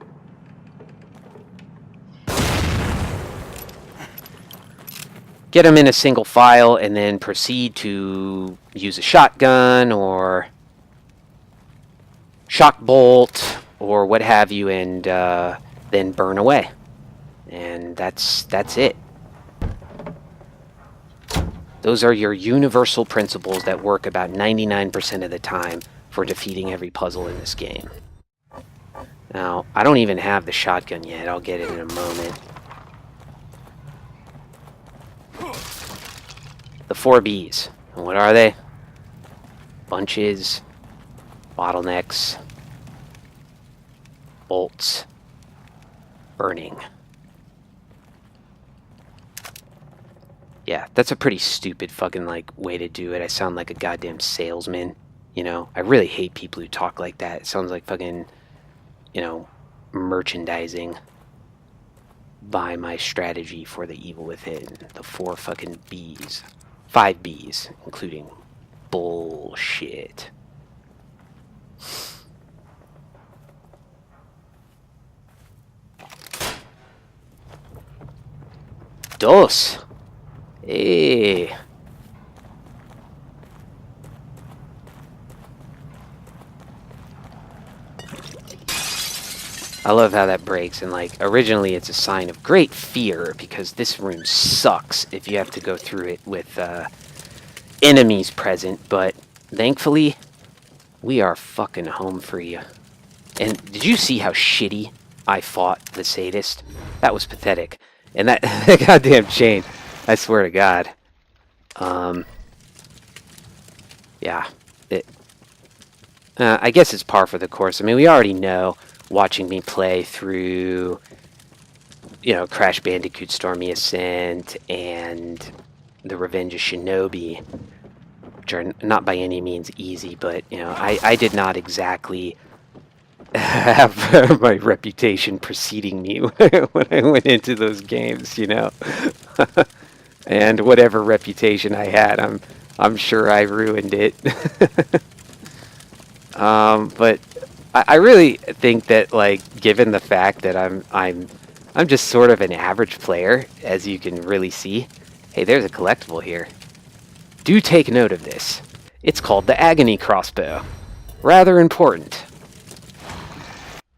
Get them in a single file and then proceed to use a shotgun or shock bolt or what have you, and then burn away. And that's it. Those are your universal principles that work about 99% of the time for defeating every puzzle in this game. Now, I don't even have the shotgun yet. I'll get it in a moment. The 4 Bs. And what are they? Bunches, bottlenecks, bolts, burning. Yeah, that's a pretty stupid fucking, like, way to do it. I sound like a goddamn salesman, you know? I really hate people who talk like that. It sounds like fucking, you know, merchandising. Buy my strategy for the evil within. The 4 fucking Bs. 5 Bs, including bullshit. Dos. Hey. I love how that breaks, and like originally it's a sign of great fear because this room sucks if you have to go through it with enemies present, but thankfully we are fucking home free. And did you see how shitty I fought the sadist? That was pathetic. And that, that goddamn chain, I swear to God. Yeah, I guess it's par for the course. I mean, we already know, watching me play through, you know, Crash Bandicoot Stormy Ascent and The Revenge of Shinobi, which are not by any means easy, but, you know, I did not exactly have my reputation preceding me when I went into those games, you know. And whatever reputation I had, I'm sure I ruined it. But I really think that, like, given the fact that I'm just sort of an average player, as you can really see. Hey, there's a collectible here. Do take note of this. It's called the Agony Crossbow. Rather important.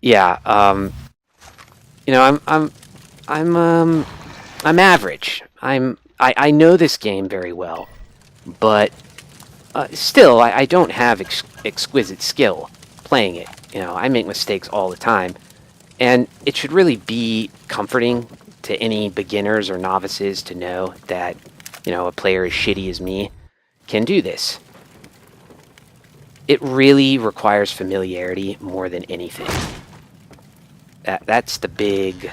Yeah, you know, I'm average. I know this game very well, but still, I don't have exquisite skill playing it. You know, I make mistakes all the time, and it should really be comforting to any beginners or novices to know that, you know, a player as shitty as me can do this. It really requires familiarity more than anything. That's the big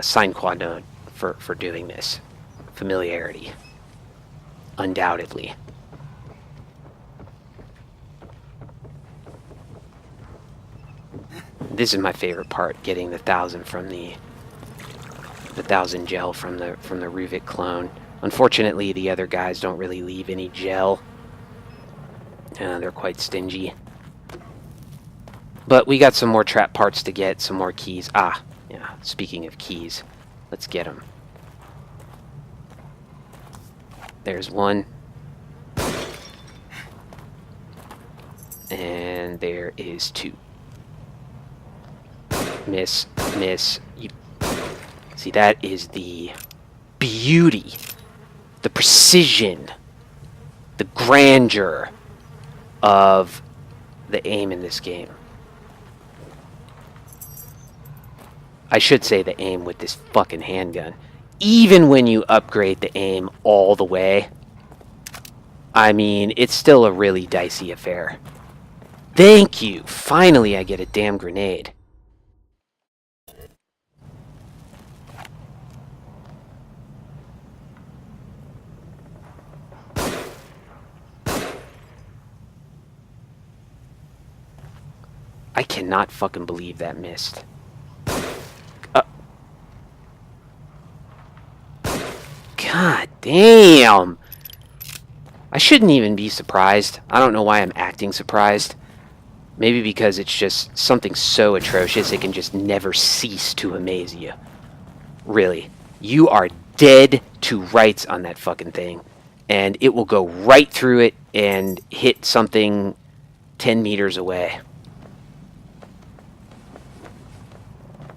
sine qua non for doing this. Familiarity. Undoubtedly. This is my favorite part, getting the 1,000 from the 1,000 gel from the Ruvik clone. Unfortunately, the other guys don't really leave any gel. They're quite stingy. But we got some more trap parts to get, some more keys. Ah, yeah, speaking of keys, let's get them. There's one. And there is 2. Miss, miss. You see, that is the beauty, the precision, the grandeur of the aim in this game. I should say the aim with this fucking handgun. Even when you upgrade the aim all the way, I mean, it's still a really dicey affair. Thank you! Finally I get a damn grenade. I cannot fucking believe that missed. God damn! I shouldn't even be surprised. I don't know why I'm acting surprised. Maybe because it's just something so atrocious it can just never cease to amaze you. Really. You are dead to rights on that fucking thing. And it will go right through it and hit something 10 meters away.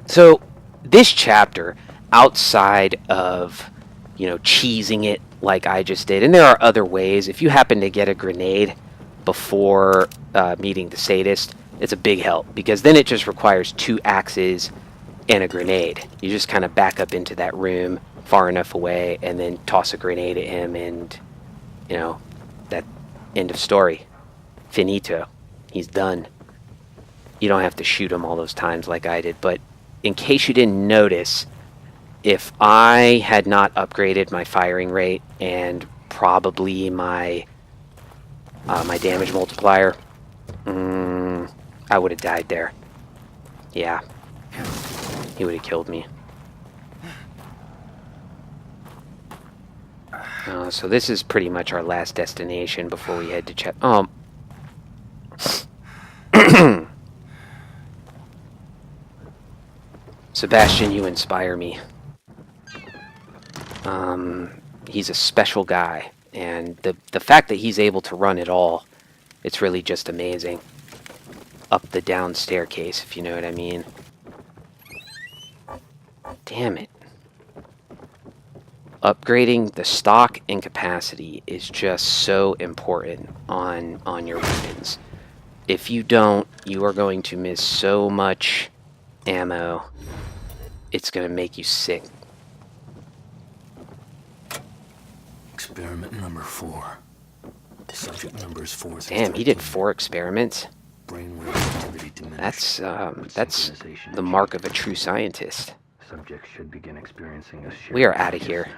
So, this chapter, outside of, you know, cheesing it like I just did, and there are other ways. If you happen to get a grenade before meeting the sadist, it's a big help, because then it just requires 2 axes and a grenade. You just kind of back up into that room far enough away and then toss a grenade at him, and you know, that end of story. Finito. He's done. You don't have to shoot him all those times like I did, but in case you didn't notice, if I had not upgraded my firing rate and probably my my damage multiplier, I would have died there. Yeah. He would have killed me. So this is pretty much our last destination before we head to check. Sebastian, you inspire me. He's a special guy, and the fact that he's able to run it all, it's really just amazing. Up the down staircase, if you know what I mean. Damn it. Upgrading the stock and capacity is just so important on your weapons. If you don't, you are going to miss so much ammo. It's going to make you sick. Experiment number 4. Subject numbers 4 through Damn, he did 13. 4 experiments. Brainwave activity diminished. That's the mark of a true scientist. Subjects should begin experiencing a shared We are out of here.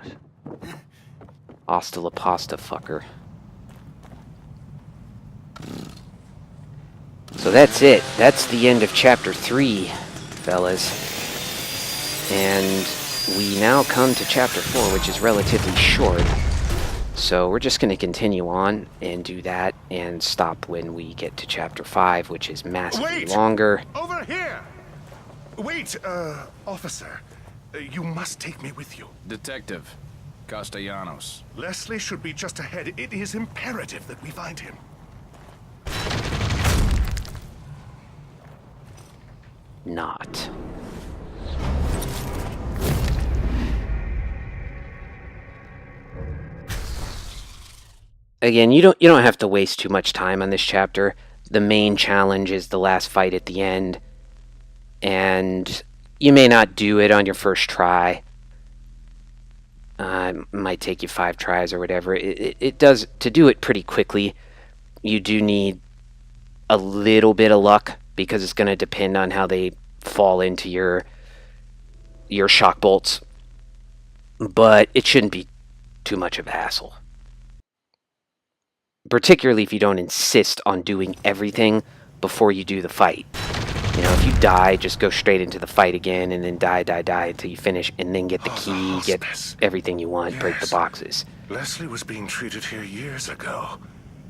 consciousness. Hasta la pasta, fucker. So that's it. That's the end of chapter 3, fellas. And we now come to chapter 4, which is relatively short. So we're just going to continue on and do that and stop when we get to chapter 5, which is massively longer. Over here! Wait, officer. You must take me with you. Detective Castellanos. Leslie should be just ahead. It is imperative that we find him. Not. Again, you don't have to waste too much time on this chapter. The main challenge is the last fight at the end, and you may not do it on your first try. It might take you 5 tries or whatever. It does, to do it pretty quickly, you do need a little bit of luck, because it's going to depend on how they fall into your shock bolts. But it shouldn't be too much of a hassle. Particularly if you don't insist on doing everything before you do the fight. You know, if you die, just go straight into the fight again, and then die until you finish, and then get the key, get everything you want, break the boxes. Leslie was being treated here years ago.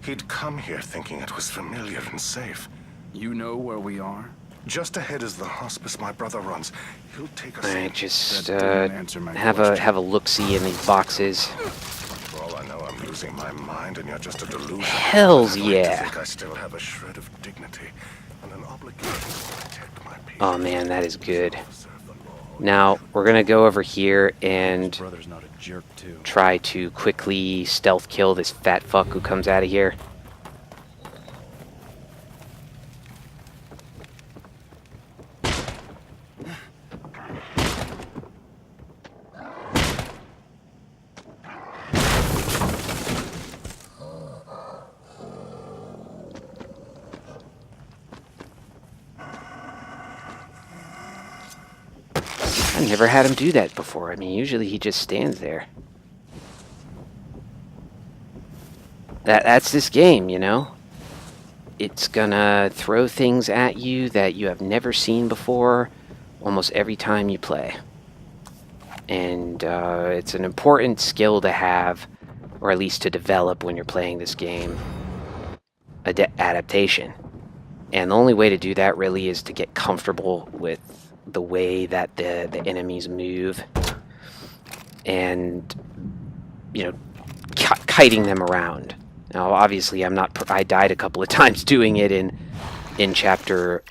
He'd come here thinking it was familiar and safe. You know where we are? Just ahead is the hospice my brother runs. He'll take us Alright, in. just That didn't answer my have question. a look-see in these boxes. For all I know, I'm losing my mind, and you're just a delusion. Hells I'd like to yeah. think I still have a shred of dignity and an obligation to protect my people. Oh man, that is good. Now, we're gonna go over here and Brother's not a jerk, too. try to quickly stealth kill this fat fuck who comes out of here. I never had him do that before. I mean, usually he just stands there. That's this game, you know? It's gonna throw things at you that you have never seen before almost every time you play. And it's an important skill to have, or at least to develop when you're playing this game. Adaptation. And the only way to do that really is to get comfortable with the way that the enemies move, and you know, kiting them around. Now, obviously, I died a couple of times doing it in chapter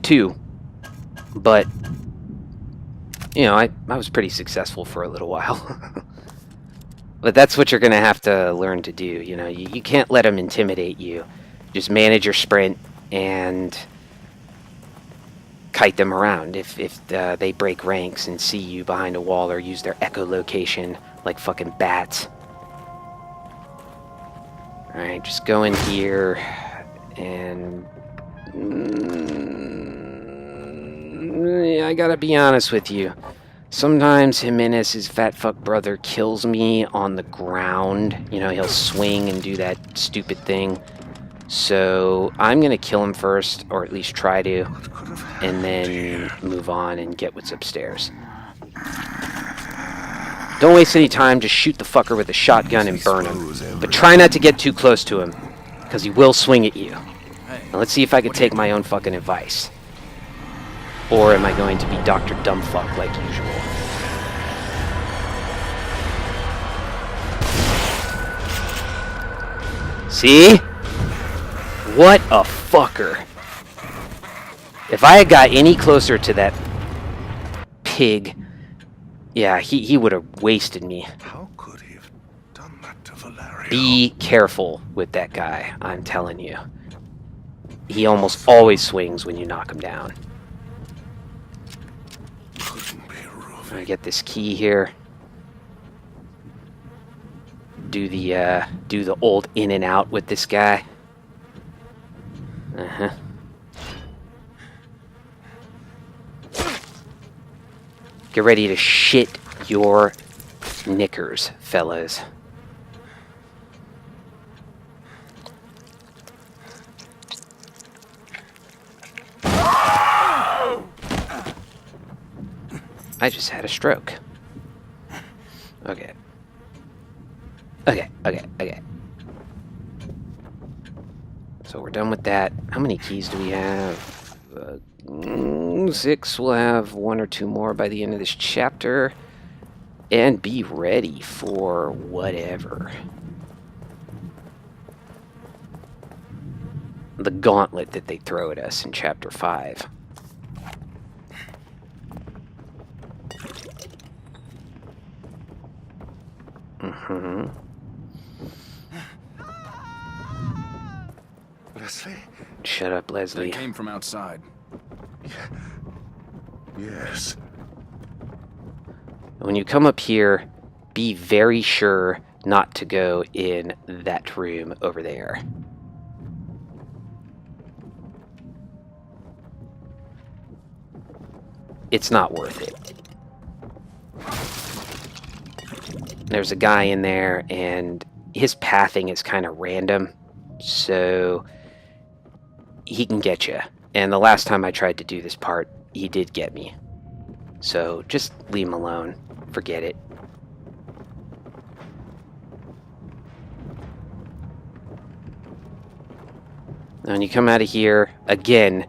2, but you know, I was pretty successful for a little while. But that's what you're gonna have to learn to do. You know, you can't let them intimidate you. Just manage your sprint and kite them around. If they break ranks and see you behind a wall or use their echolocation like fucking bats, Alright, just go in here and... I gotta be honest with you. Sometimes Jimenez's fat fuck brother kills me on the ground. You know, he'll swing and do that stupid thing. So I'm gonna kill him first, or at least try to, and then move on and get what's upstairs. Don't waste any time, just shoot the fucker with a shotgun and burn him. But try not to get too close to him, because he will swing at you. Now let's see if I can take my own fucking advice. Or am I going to be Dr. Dumbfuck like usual? See? What a fucker. If I had got any closer to that pig, yeah, he would have wasted me. How could he have done that to Valerio? Be careful with that guy, I'm telling you. He almost always swings when you knock him down. Couldn't be Ruby. I get this key here. Do the old in and out with this guy. Uh-huh. Get ready to shit your knickers, fellas. I just had a stroke. Okay. Okay. So we're done with that. How many keys do we have? 6. We'll have 1 or 2 more by the end of this chapter. And be ready for whatever. The gauntlet that they throw at us in chapter 5. Mm-hmm. Leslie? Shut up, They Leslie. came from outside. Yes. When you come up here, be very sure not to go in that room over there. It's not worth it. There's a guy in there, and his pathing is kind of random, so he can get you. And the last time I tried to do this part, he did get me. So just leave him alone. Forget it. Now when you come out of here, again,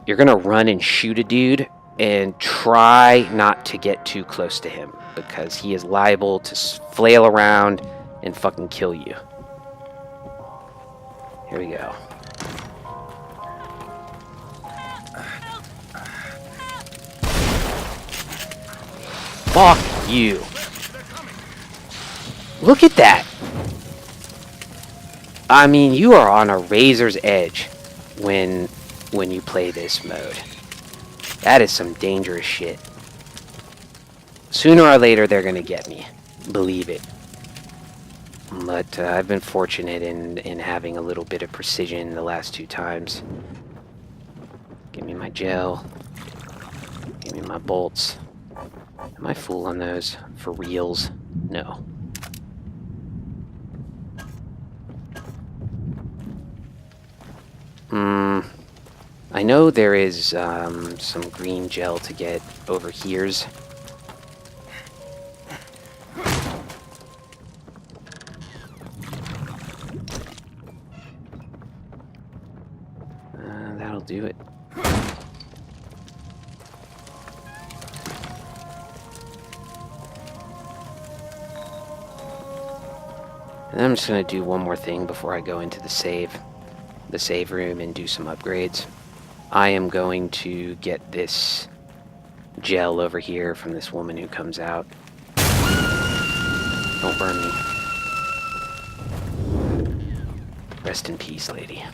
you're gonna run and shoot a dude, and try not to get too close to him, because he is liable to flail around and fucking kill you. Here we go. Fuck you. Look at that. I mean, you are on a razor's edge when you play this mode. That is some dangerous shit. Sooner or later, they're gonna get me. Believe it. But I've been fortunate in having a little bit of precision the last 2 times. Give me my gel. Give me my bolts. Am I full on those? For reals? No. I know there is some green gel to get over here's. That'll do it. And I'm just going to do one more thing before I go into the save room and do some upgrades. I am going to get this gel over here from this woman who comes out. Don't burn me. Rest in peace, lady.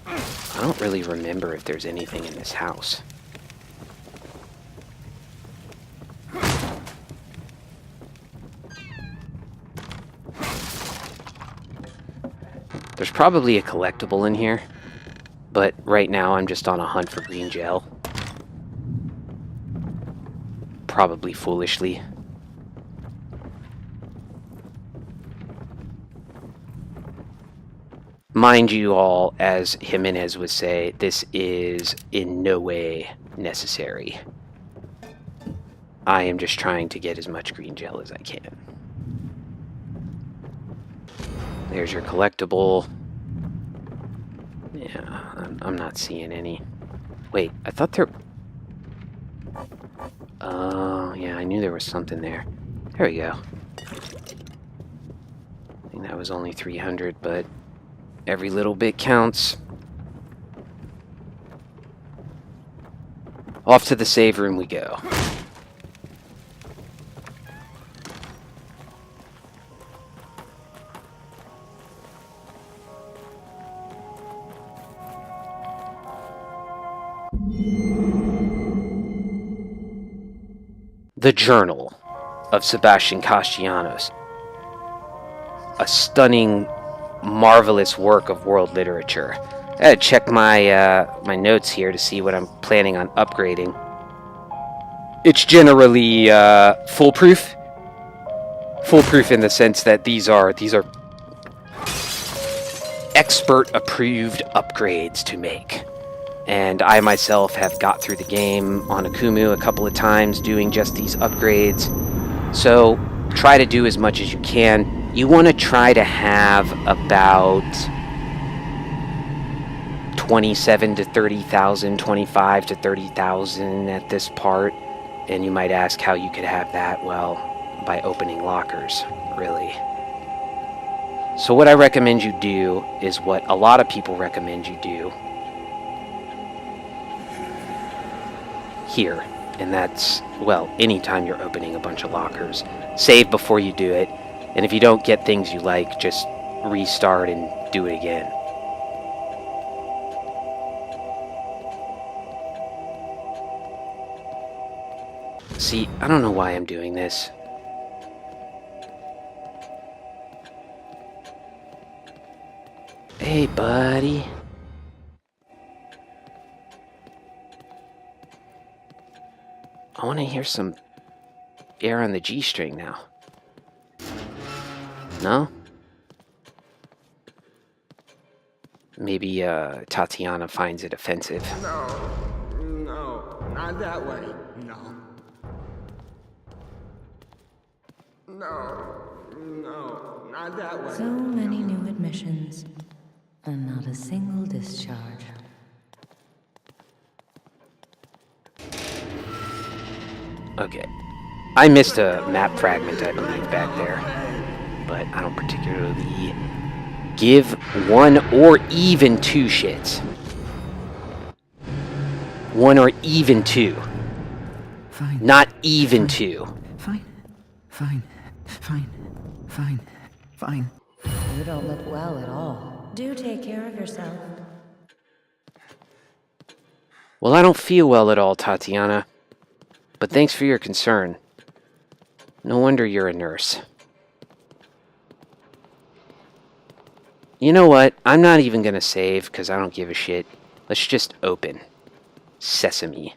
I don't really remember if there's anything in this house. There's probably a collectible in here, but right now I'm just on a hunt for green gel. Probably foolishly. Mind you all, as Jimenez would say, this is in no way necessary. I am just trying to get as much green gel as I can. There's your collectible. Yeah, I'm not seeing any. Wait, I thought there... Oh, yeah, I knew there was something there. There we go. I think that was only 300, but every little bit counts. Off to the save room we go. The Journal of Sebastian Castellanos. A stunning, marvelous work of world literature. I had to check my my notes here to see what I'm planning on upgrading. It's generally foolproof. Foolproof in the sense that these are expert approved upgrades to make. And I myself have got through the game on Akumu a couple of times doing just these upgrades. So try to do as much as you can. You want to try to have about 27 to 30,000, 25 to 30,000 at this part. And you might ask how you could have that. Well, by opening lockers, really. So what I recommend you do is what a lot of people recommend you do here, and that's, well, anytime you're opening a bunch of lockers. Save before you do it, and if you don't get things you like, just restart and do it again. See, I don't know why I'm doing this. Hey, buddy. I want to hear some air on the G string now. No? Maybe Tatiana finds it offensive. No, not that way. No, not that way. So many new admissions, and not a single discharge. Okay. I missed a map fragment, I believe, back there. But I don't particularly give one or even two shits. One or even two. Fine. Not even two. Fine. You don't look well at all. Do take care of yourself. Well, I don't feel well at all, Tatiana. But thanks for your concern. No wonder you're a nurse. You know what? I'm not even gonna save, because I don't give a shit. Let's just open. Sesame.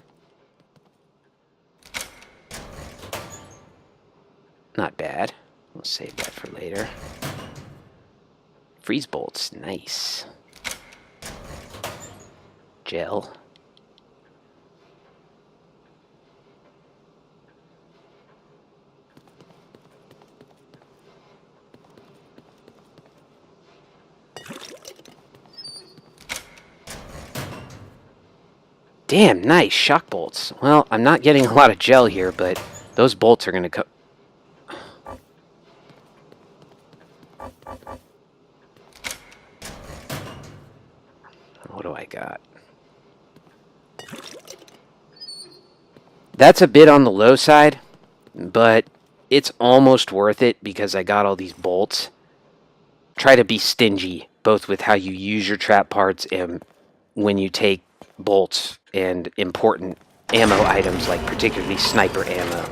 Not bad. We'll save that for later. Freeze bolts. Nice. Gel. Damn, nice. Shock bolts. Well, I'm not getting a lot of gel here, but those bolts are going to come... What do I got? That's a bit on the low side, but it's almost worth it because I got all these bolts. Try to be stingy, both with how you use your trap parts and when you take bolts and important ammo items, like particularly sniper ammo,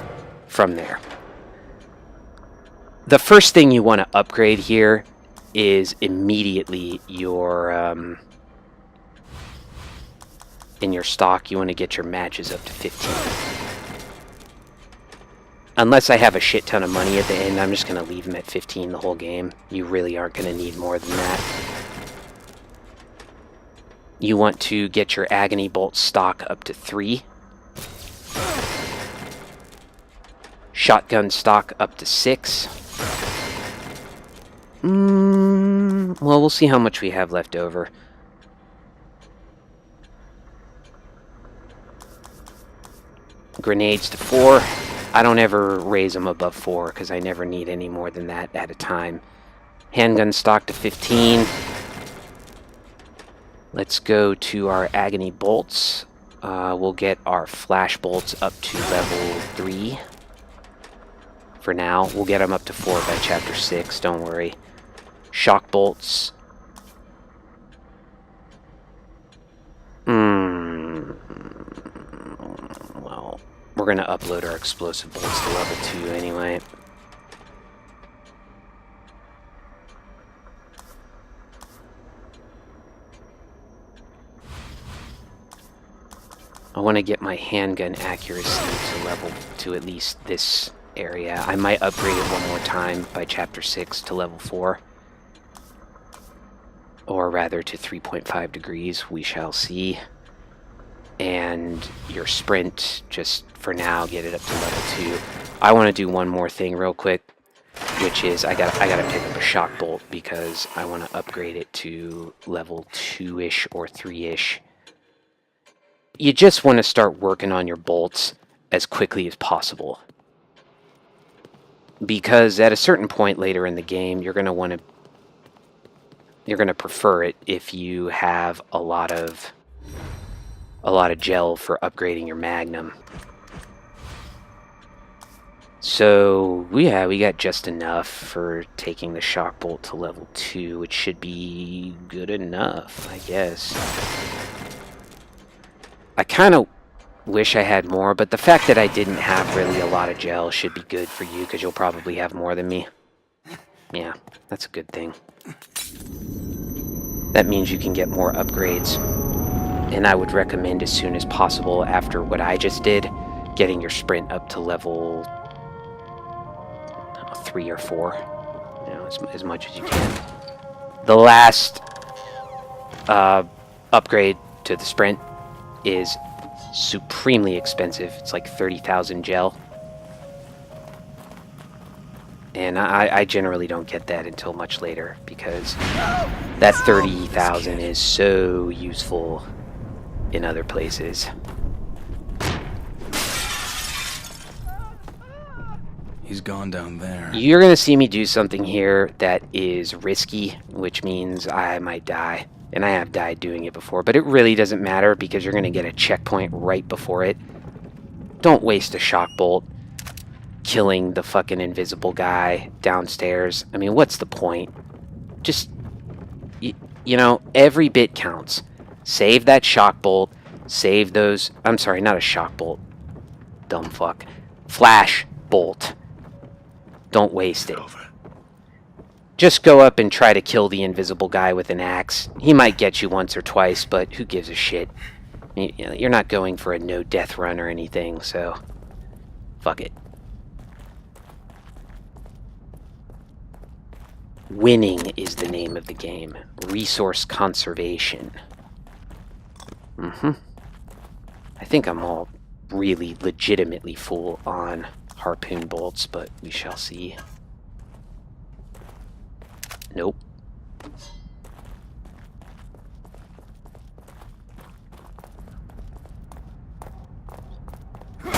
from there. The first thing you want to upgrade here is immediately your in your stock. You want to get your matches up to 15. Unless I have a shit ton of money at the end, I'm just going to leave them at 15 the whole game. You really aren't going to need more than that. You want to get your agony bolt stock up to 3. Shotgun stock up to 6. Well, we'll see how much we have left over. Grenades to 4. I don't ever raise them above 4 because I never need any more than that at a time. Handgun stock to 15. Let's go to our agony bolts. We'll get our flash bolts up to level 3. For now, we'll get them up to 4 by chapter 6, don't worry. Shock bolts. Well, we're going to upload our explosive bolts to level 2 anyway. I want to get my handgun accuracy to at least this area. I might upgrade it one more time by chapter 6 to level 4. Or rather to 3.5 degrees, we shall see. And your sprint, just for now, get it up to level 2. I want to do one more thing real quick, which is I gotta pick up a shock bolt because I want to upgrade it to level 2-ish or 3-ish. You just want to start working on your bolts as quickly as possible. Because at a certain point later in the game, you're going to prefer it if you have a lot of gel for upgrading your Magnum. So yeah, we got just enough for taking the shock bolt to level 2, which should be good enough, I guess. I kind of wish I had more, but the fact that I didn't have really a lot of gel should be good for you, because you'll probably have more than me. Yeah, that's a good thing. That means you can get more upgrades. And I would recommend as soon as possible, after what I just did, getting your sprint up to level 3 or 4. You know, as much as you can. The last upgrade to the sprint is supremely expensive. It's like 30,000 gel. And I generally don't get that until much later, because that 30,000 is so useful in other places. He's gone down there. You're going to see me do something here that is risky, which means I might die. And I have died doing it before, but it really doesn't matter because you're going to get a checkpoint right before it. Don't waste a shock bolt killing the fucking invisible guy downstairs. I mean, what's the point? Just, you know, every bit counts. Save that shock bolt. Save those... I'm sorry, not a shock bolt. Dumb fuck. Flash bolt. Don't waste it. Just go up and try to kill the invisible guy with an axe. He might get you once or twice, but who gives a shit? You're not going for a no-death run or anything, so... fuck it. Winning is the name of the game. Resource conservation. I think I'm all really legitimately full on harpoon bolts, but we shall see. Nope. Well,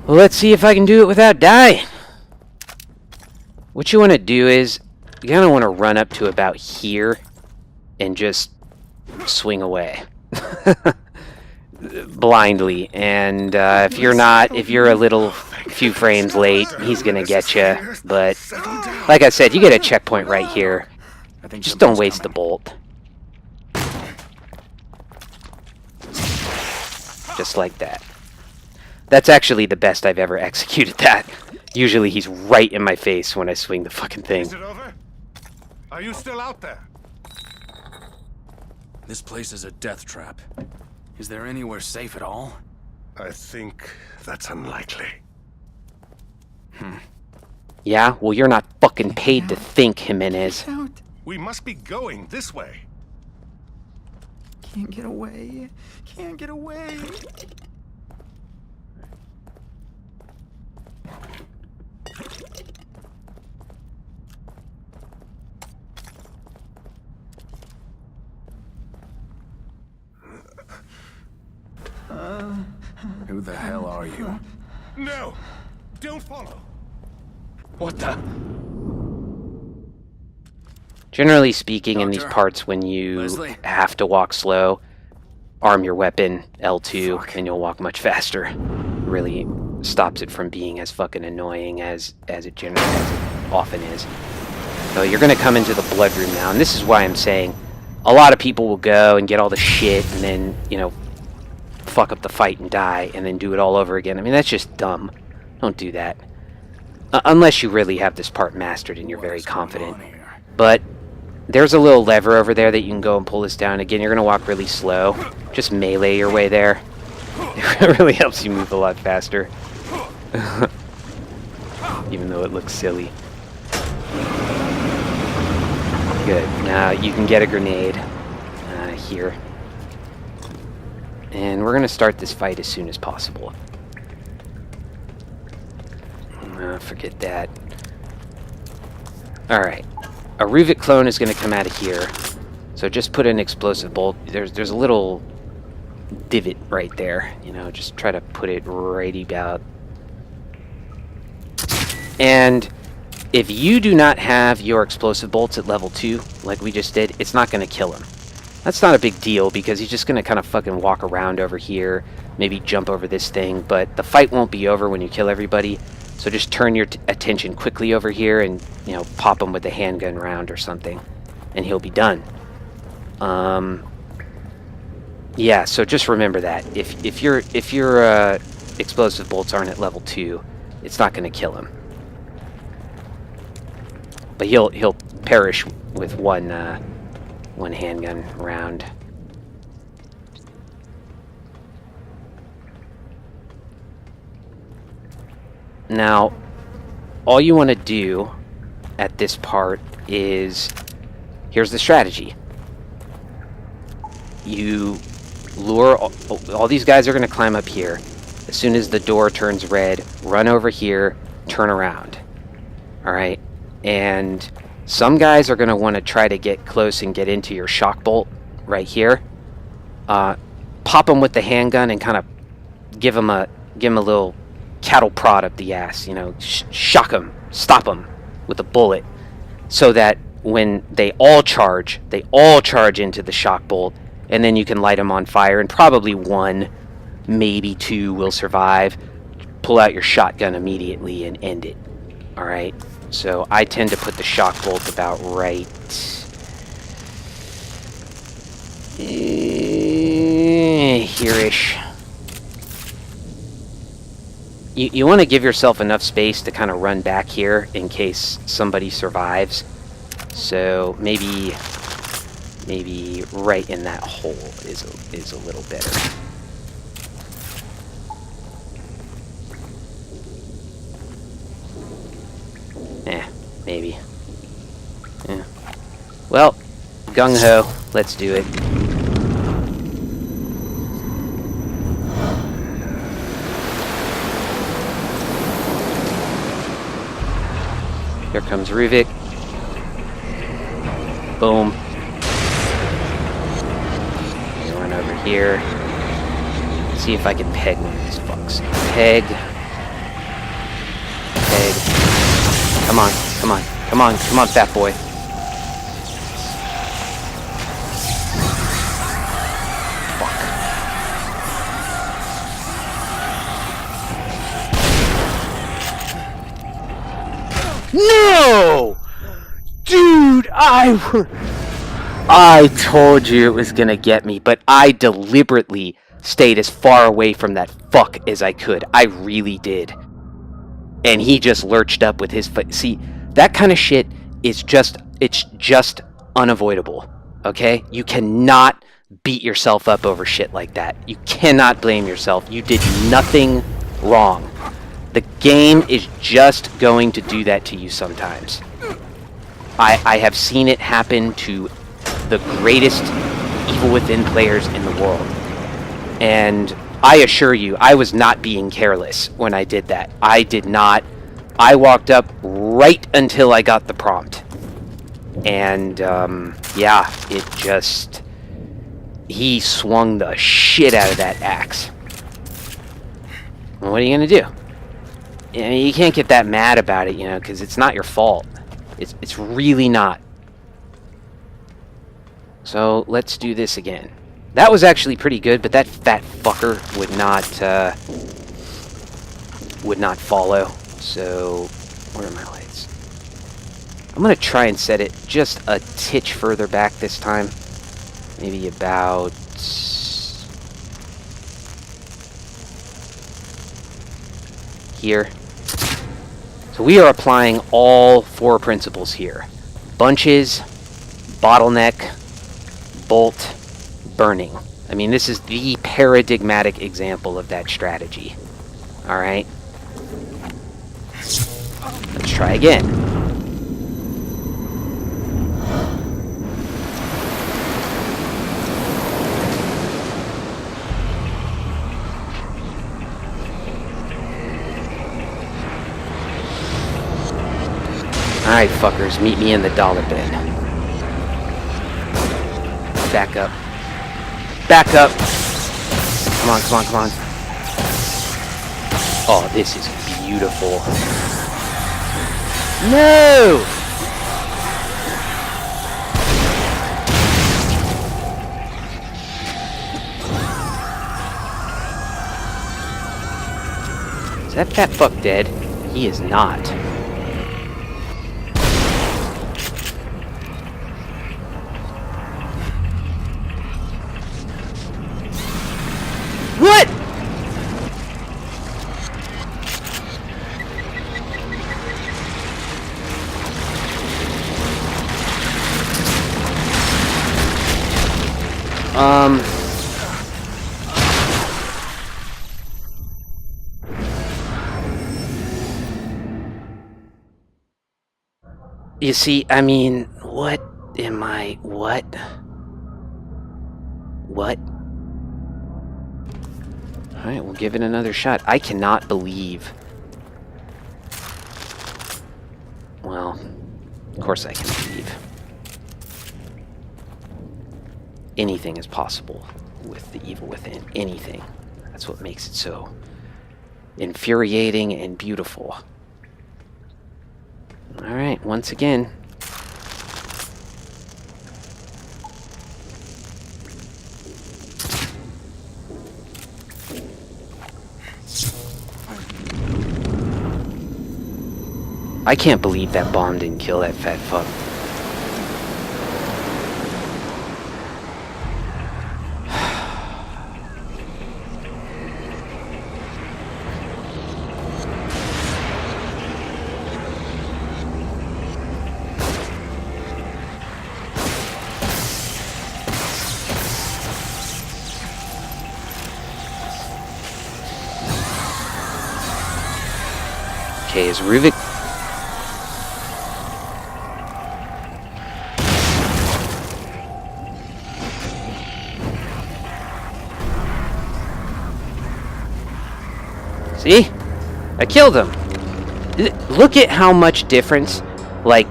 let's see if I can do it without dying. What you want to do is, you kind of want to run up to about here and just swing away. Blindly. And if you're a few frames late, he's gonna get you. But like I said, you get a checkpoint right here. Just don't waste the bolt. Just like that. That's actually the best I've ever executed that. Usually he's right in my face when I swing the fucking thing. Is it over? Are you still out there? This place is a death trap. Is there anywhere safe at all? I think that's unlikely. Yeah? Well, you're not fucking paid to think, Jimenez. Out. We must be going this way. Can't get away. Can't get away. Who the hell are you? No! Don't follow! What the? Generally speaking, in these Doctor? parts, when you Leslie? have to walk slow, arm your weapon, L2, and you'll walk much faster. Really stops it from being as fucking annoying as it often is. So you're going to come into the blood room now, and this is why I'm saying a lot of people will go and get all the shit and then, you know, fuck up the fight and die and then do it all over again. I mean, that's just dumb. Don't do that. Unless you really have this part mastered and you're very confident. But there's a little lever over there that you can go and pull this down. Again, you're going to walk really slow. Just melee your way there. It really helps you move a lot faster. Even though it looks silly. Good. Now you can get a grenade here. And we're going to start this fight as soon as possible. Forget that. Alright. A Ruvik clone is going to come out of here. So just put an explosive bolt. There's a little divot right there. You know, just try to put it right about. And if you do not have your explosive bolts at level 2, like we just did, it's not going to kill him. That's not a big deal, because he's just going to kind of fucking walk around over here, maybe jump over this thing, but the fight won't be over when you kill everybody, so just turn your attention quickly over here and, you know, pop him with a handgun round or something, and he'll be done. Yeah, so just remember that. If your explosive bolts aren't at level 2, it's not going to kill him. But he'll perish with one handgun round. Now, all you want to do at this part is, here's the strategy. You lure, all these guys are going to climb up here. As soon as the door turns red, run over here, turn around. Alright? And some guys are going to want to try to get close and get into your shock bolt right here. Pop them with the handgun and kind of give them a little cattle prod up the ass. You know, shock them, stop them with a bullet, so that when they all charge into the shock bolt, and then you can light them on fire, and probably one, maybe two will survive. Pull out your shotgun immediately and end it. All right. So I tend to put the shock bolt about right here-ish. You want to give yourself enough space to kind of run back here in case somebody survives. So maybe right in that hole is a little better. Maybe. Yeah. Well, gung-ho. Let's do it. Here comes Ruvik. Boom. Run over here. See if I can peg one of these fucks. Peg. Come on, come on, come on, come on, fat boy. Fuck. No! Dude, I told you it was gonna get me, but I deliberately stayed as far away from that fuck as I could. I really did. And he just lurched up with his foot. See, that kind of shit is just It's just unavoidable, okay? You cannot beat yourself up over shit like that. You cannot blame yourself. You did nothing wrong. The game is just going to do that to you sometimes. I have seen it happen to the greatest Evil Within players in the world. And I assure you, I was not being careless when I did that. I did not. I walked up right until I got the prompt. And, yeah, it just... He swung the shit out of that axe. What are you gonna do? You can't get that mad about it, you know, because it's not your fault. It's really not. So, let's do this again. That was actually pretty good, but that fat fucker would not follow. So, where are my lights? I'm gonna try and set it just a titch further back this time. Maybe about... here. So we are applying all 4 principles here. Bunches, bottleneck, bolt, burning. I mean, this is the paradigmatic example of that strategy. Alright? Let's try again. Alright, fuckers, meet me in the dollar bin. Back up. Back up! Come on, come on, come on. Oh, this is beautiful. No! Is that fat fuck dead? He is not. What? You see, I mean, what? Alright, we'll give it another shot. I cannot believe... Well, of course I can believe. Anything is possible with the Evil Within. Anything. That's what makes it so infuriating and beautiful. Alright, once again. I can't believe that bomb didn't kill that fat fuck. Okay, is Ruvik... See? I killed him. Look at how much difference, like,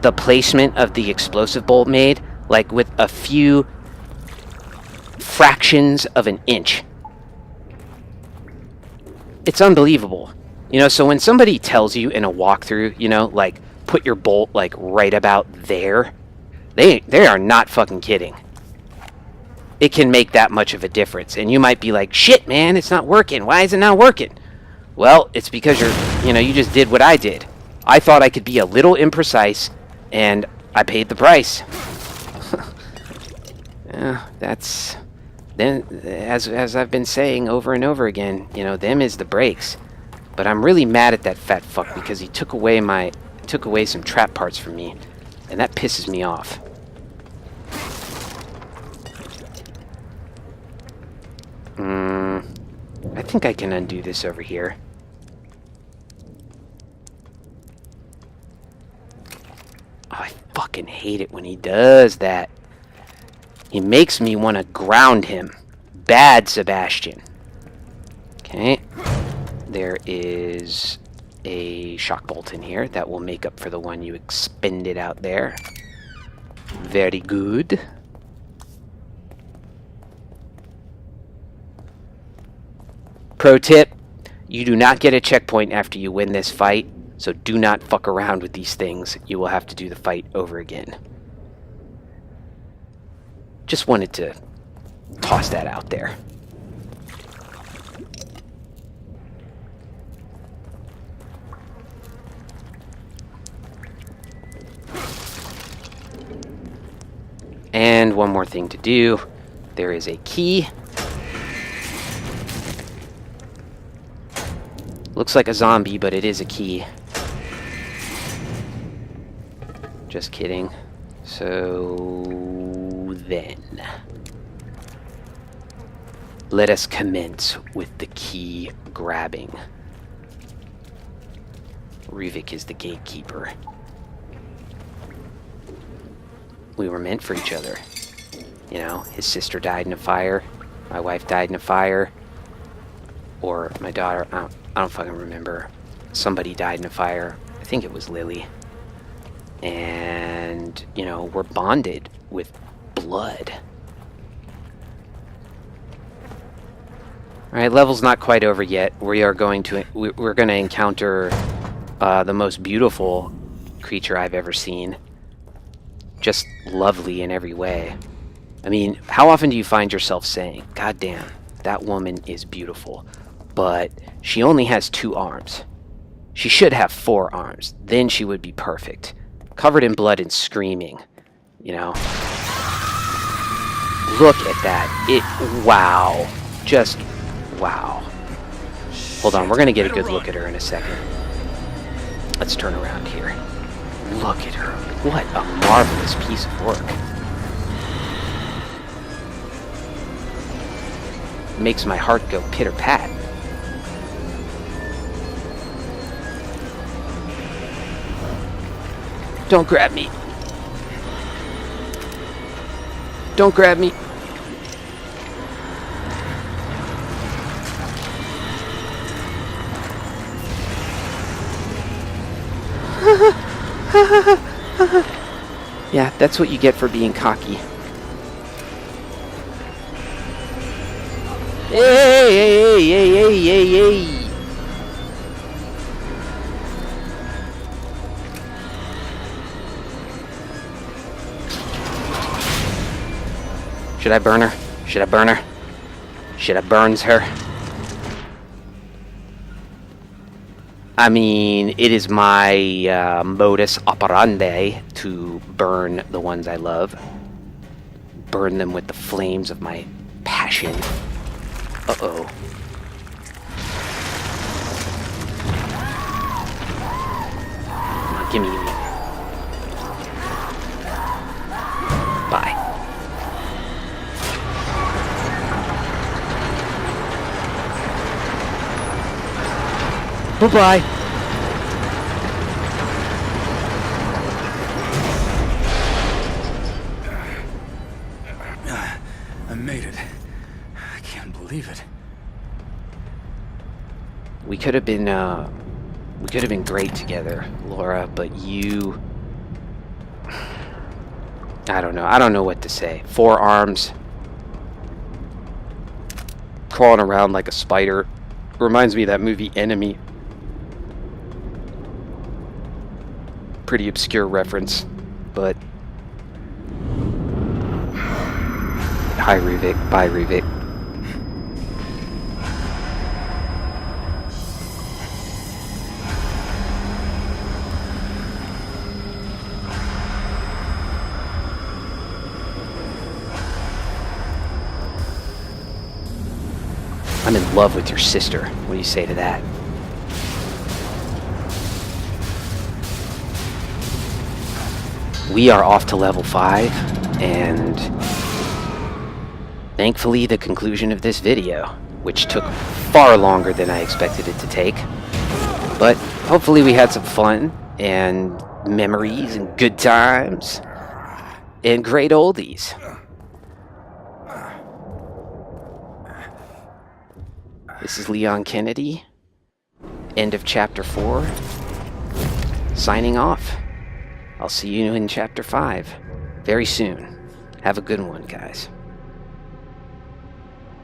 the placement of the explosive bolt made, like, with a few fractions of an inch. It's unbelievable. You know, so when somebody tells you in a walkthrough, you know, like, put your bolt, like, right about there, they are not fucking kidding. It can make that much of a difference. And you might be like, shit, man, it's not working. Why is it not working? Well, it's because you just did what I did. I thought I could be a little imprecise, and I paid the price. Yeah, that's... Then, as I've been saying over and over again, you know, them is the breaks. But I'm really mad at that fat fuck because he took away some trap parts from me. And that pisses me off. I think I can undo this over here. Oh, I fucking hate it when he does that. He makes me want to ground him. Bad Sebastian. Okay. There is a shock bolt in here that will make up for the one you expended out there. Very good. Pro tip, you do not get a checkpoint after you win this fight, so do not fuck around with these things. You will have to do the fight over again. Just wanted to toss that out there. And one more thing to do. There is a key. Looks like a zombie, but it is a key. Just kidding. So then, let us commence with the key grabbing. Ruvik is the gatekeeper. We were meant for each other. You know, his sister died in a fire. My wife died in a fire. Or my daughter, I don't fucking remember. Somebody died in a fire. I think it was Lily. And, you know, we're bonded with blood. Alright, level's not quite over yet. We're going to encounter the most beautiful creature I've ever seen. Just lovely in every way. I mean, how often do you find yourself saying, God damn, that woman is beautiful, but she only has 2 arms. She should have 4 arms. Then she would be perfect. Covered in blood and screaming. You know? Look at that. Wow. Just wow. Hold on, we're going to get a good look at her in a second. Let's turn around here. Look at her. What a marvelous piece of work. Makes my heart go pitter-pat. Don't grab me. Don't grab me. Yeah, that's what you get for being cocky. Hey. Should I burn her? Should I burn her? Should I burns her? I mean, it is my modus operandi to burn the ones I love. Burn them with the flames of my passion. Uh-oh. Come on, gimme. Bye. Bye-bye. I made it. I can't believe it. We could have been great together, Laura, but you... I don't know. I don't know what to say. 4 arms. Crawling around like a spider. Reminds me of that movie Enemy. Pretty obscure reference, but... Hi, Ruvik. Bye, Ruvik. I'm in love with your sister. What do you say to that? we are off to level 5, and thankfully the conclusion of this video, which took far longer than I expected it to take. But hopefully we had some fun and memories and good times and great oldies. This is Leon Kennedy, end of Chapter 4, signing off. I'll see you in Chapter 5 very soon. Have a good one, guys.